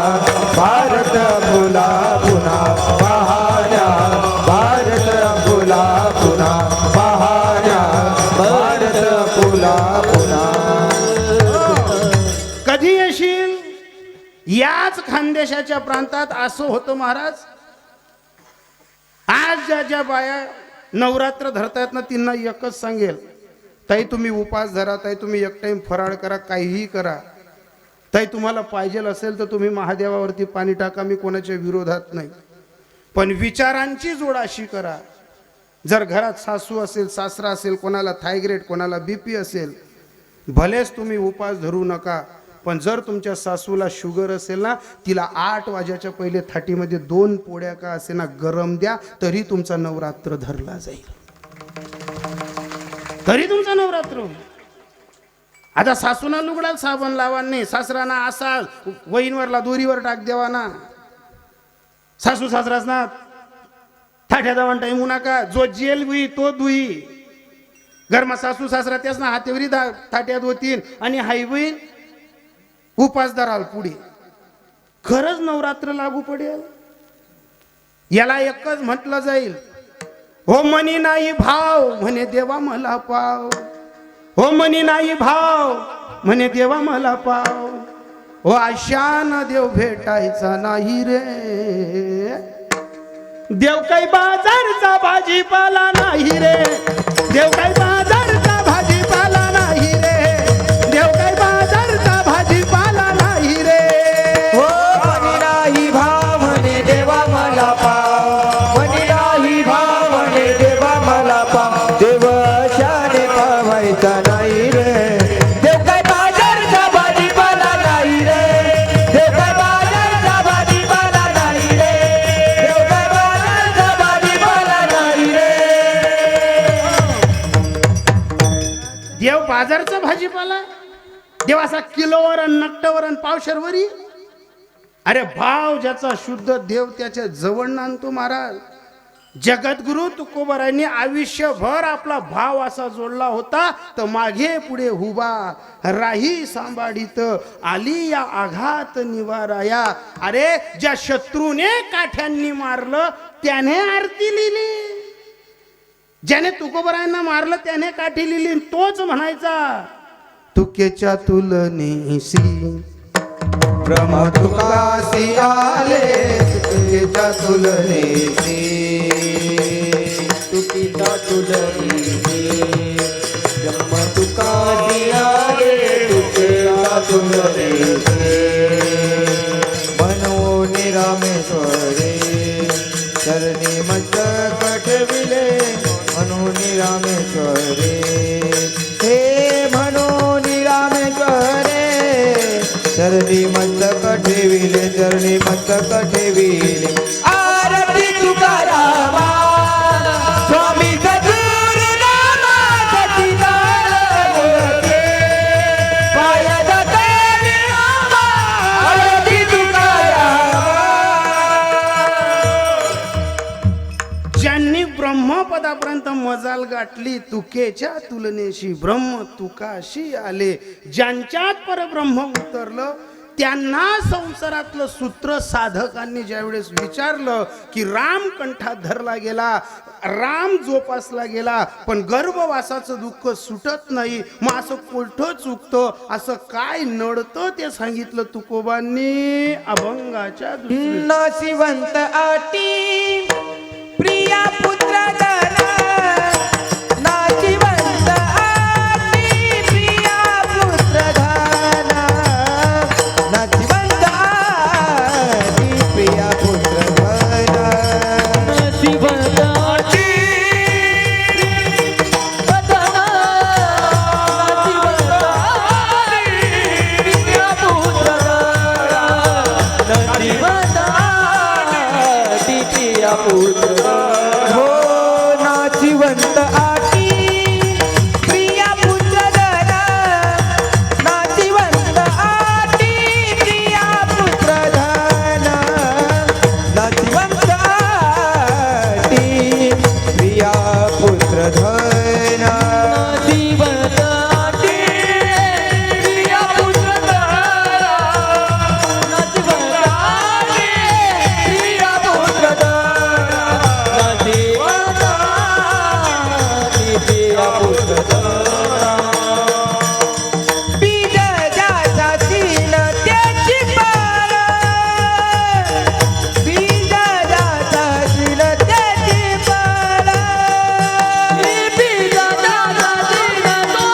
Speaker 2: भारत फुला पुन्हा, पाहण्या भारत फुला पुन्हा, पाहण्या भारत फुला पुन्हा.
Speaker 1: कधी येशील? याच खानदेशाच्या प्रांतात असं होतं महाराज. आज ज्या ज्या बाया नवरात्र धरतायत ना, त्यांना एकच सांगेल, ताई तुम्ही उपास धरा, ताई तुम्ही एक टाइम फराळ करा, काहीही करा. ताई तुम्हाला पाहिजे असेल तर तुम्ही महादेवावरती पाणी टाका, मी कोणाच्या विरोधात नाही. पण विचारांची जोड अशी करा. जर घरात सासू असेल, सासरा असेल, कोणाला थायग्रेड, कोणाला बीपी असेल, भलेच तुम्ही उपास धरू नका. पण जर तुमच्या सासूला शुगर असेल ना, तिला 8 वाजेच्या पहिले थाटीमध्ये 2 पोळ्या का असे ना गरम द्या, तरी तुमचा नवरात्र धरला जाईल. तरी तुमचा नवरात्र. आता सासूना लुगडाल साबण लावा नाही, सासराना असा वहींवरला दोरीवर टाक देवा ना. सासू सासराच ना थाट्या दावण टाइमू नका. जो जेल हुई तो दुई. घरमा सासू सासरा त्याच ना हातेवरी थाट्यात होतील आणि हाय बहीण उपासदाराल पुढे. खरंच नवरात्र लागू पडेल. याला एकच म्हटलं जाईल, हो मनी नाही भाव म्हणे देवा मला पाव. हो मनी नाही भाव म्हणे देवा मला पाव. हो आशान देव भेटायचा नाही रे. देव काही बाजारचा भाजीपाला नाही रे. देव काही बाजारचा भाजीपाला नाही रे. देव काही बाजारचा भाजीपाला नाही रे.
Speaker 2: हो मनी नाही भाव म्हणे देवा मला पाव, मनी नाही भाव म्हणे देवा मला पाव. देव शाने पावायचा नाही रे. देव काय बाजारचा भाजीपाला नाही रे. देव काय बाजारचा भाजीपाला नाही रे. देव काय बाजारचा भाजीपाला नाही रे.
Speaker 1: देव बाजारचा भाजीपाला, देव असा किलोवर आणि नकटावर आणि पावशेरवरी. अरे भाव ज्याचा शुद्ध देव त्याच्या जवळ आणतो महाराज. जगद्गुरु तुकोबारायांनी आयुष्यभर आपला भाव असा जोडला होता, तर मागे पुढे हुबा राही सांभाळीत आली या आघात निवाराया. अरे ज्या शत्रूने काठ्यांनी मारलं त्याने आरती लिहिली. ज्याने तुकोबरायांना मारलं त्याने काठी लिहिली, तोच म्हणायचा तुकेच्या तुलनेशी
Speaker 2: ब्रह्म तुकासी आले तुकेच्या तुलनेशी तुकीच्या तुलनेशी ब्रह्म तुकासी आले तुकेच्या तुलनेशी मनोनी रामेश्वरे चरणी मस्तक ठेविले मनोनी रामेश्वरे हे मनोनी रामेश्वरे चरणी मस्तक ठेविले चरणी मस्तक ठेविले आरती तुकारामा स्वामी सद्गुरु नामा सच्चिदानंद मूर्ती पाय दत्तानी आमा आरती तुकारामा
Speaker 1: ज्यांनी ब्रह्मपदापर्यंत मजाल गाठली तुकेच्या तुलनेशी ब्रह्म तुकाशी आले, ज्यांच्यात परब्रह्म उतरलं त्यांना संसारातलं सूत्र साधकांनी ज्यावेळेस विचारलं की राम कंठात धरला गेला, राम जोपासला गेला, पण गर्भवासाचं दुःख सुटत नाही, मग असं कोठं चुकतं, असं काय नडतं ते सांगितलं तुकोबांनी अभंगाच्या दुसऱ्या
Speaker 2: नाशिवंत आटी प्रिया पुत्र धना नाशिवंत आटी प्रिया पुत्र धना नाशिवंत आटी प्रिया पुत्र धना नाशिवंत आटी धना नाशिवंत आटी प्रिया पुत्र धना नाशिवंत आटी प्रिया पुत्र हो नाशिवंत आटी प्रिया पुत्र धना नाशिवंत आटी प्रिया पुत्र धना नाशिवंत आटी प्रिया पुत्र धना नाशिवंत आटी प्रिया पुत्र धना नाशिवंत आटी प्रिया पुत्र धना नाशिवंत आटी प्रिया पुत्र धना बीज ज्याचा सीन त्याची पाल बीज ज्याचा सीन त्याची पाल बीज ज्याचा सीन त्याची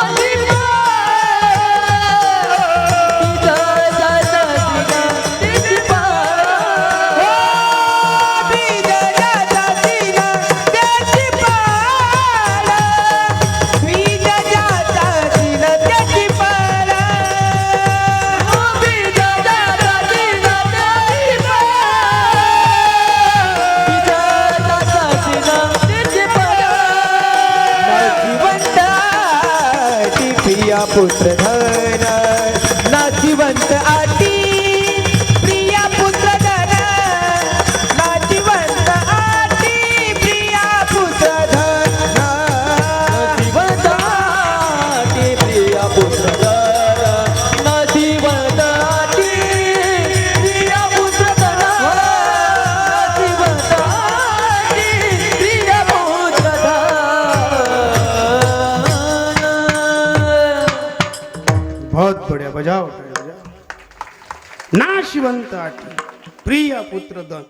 Speaker 2: पाल बीज ज्याचा सीन त्याची पाल बीज ज्याचा सीन त्याची पाल बीज ज्याचा सीन त्याची नाशिवंत आटी प्रिया पुत्र धन नाशिवंत आटी प्रिया पुत्र धन नाशिवंत आटी प्रिया पुत्र धन नाशिवंत आटी प्रिया पुत्र धन नाशिवंत आटी प्रिया पुत्र धन
Speaker 1: बहुत बढ़िया, बजाओ बजाओ। नाशिवंत आटी प्रिय पुत्र धन।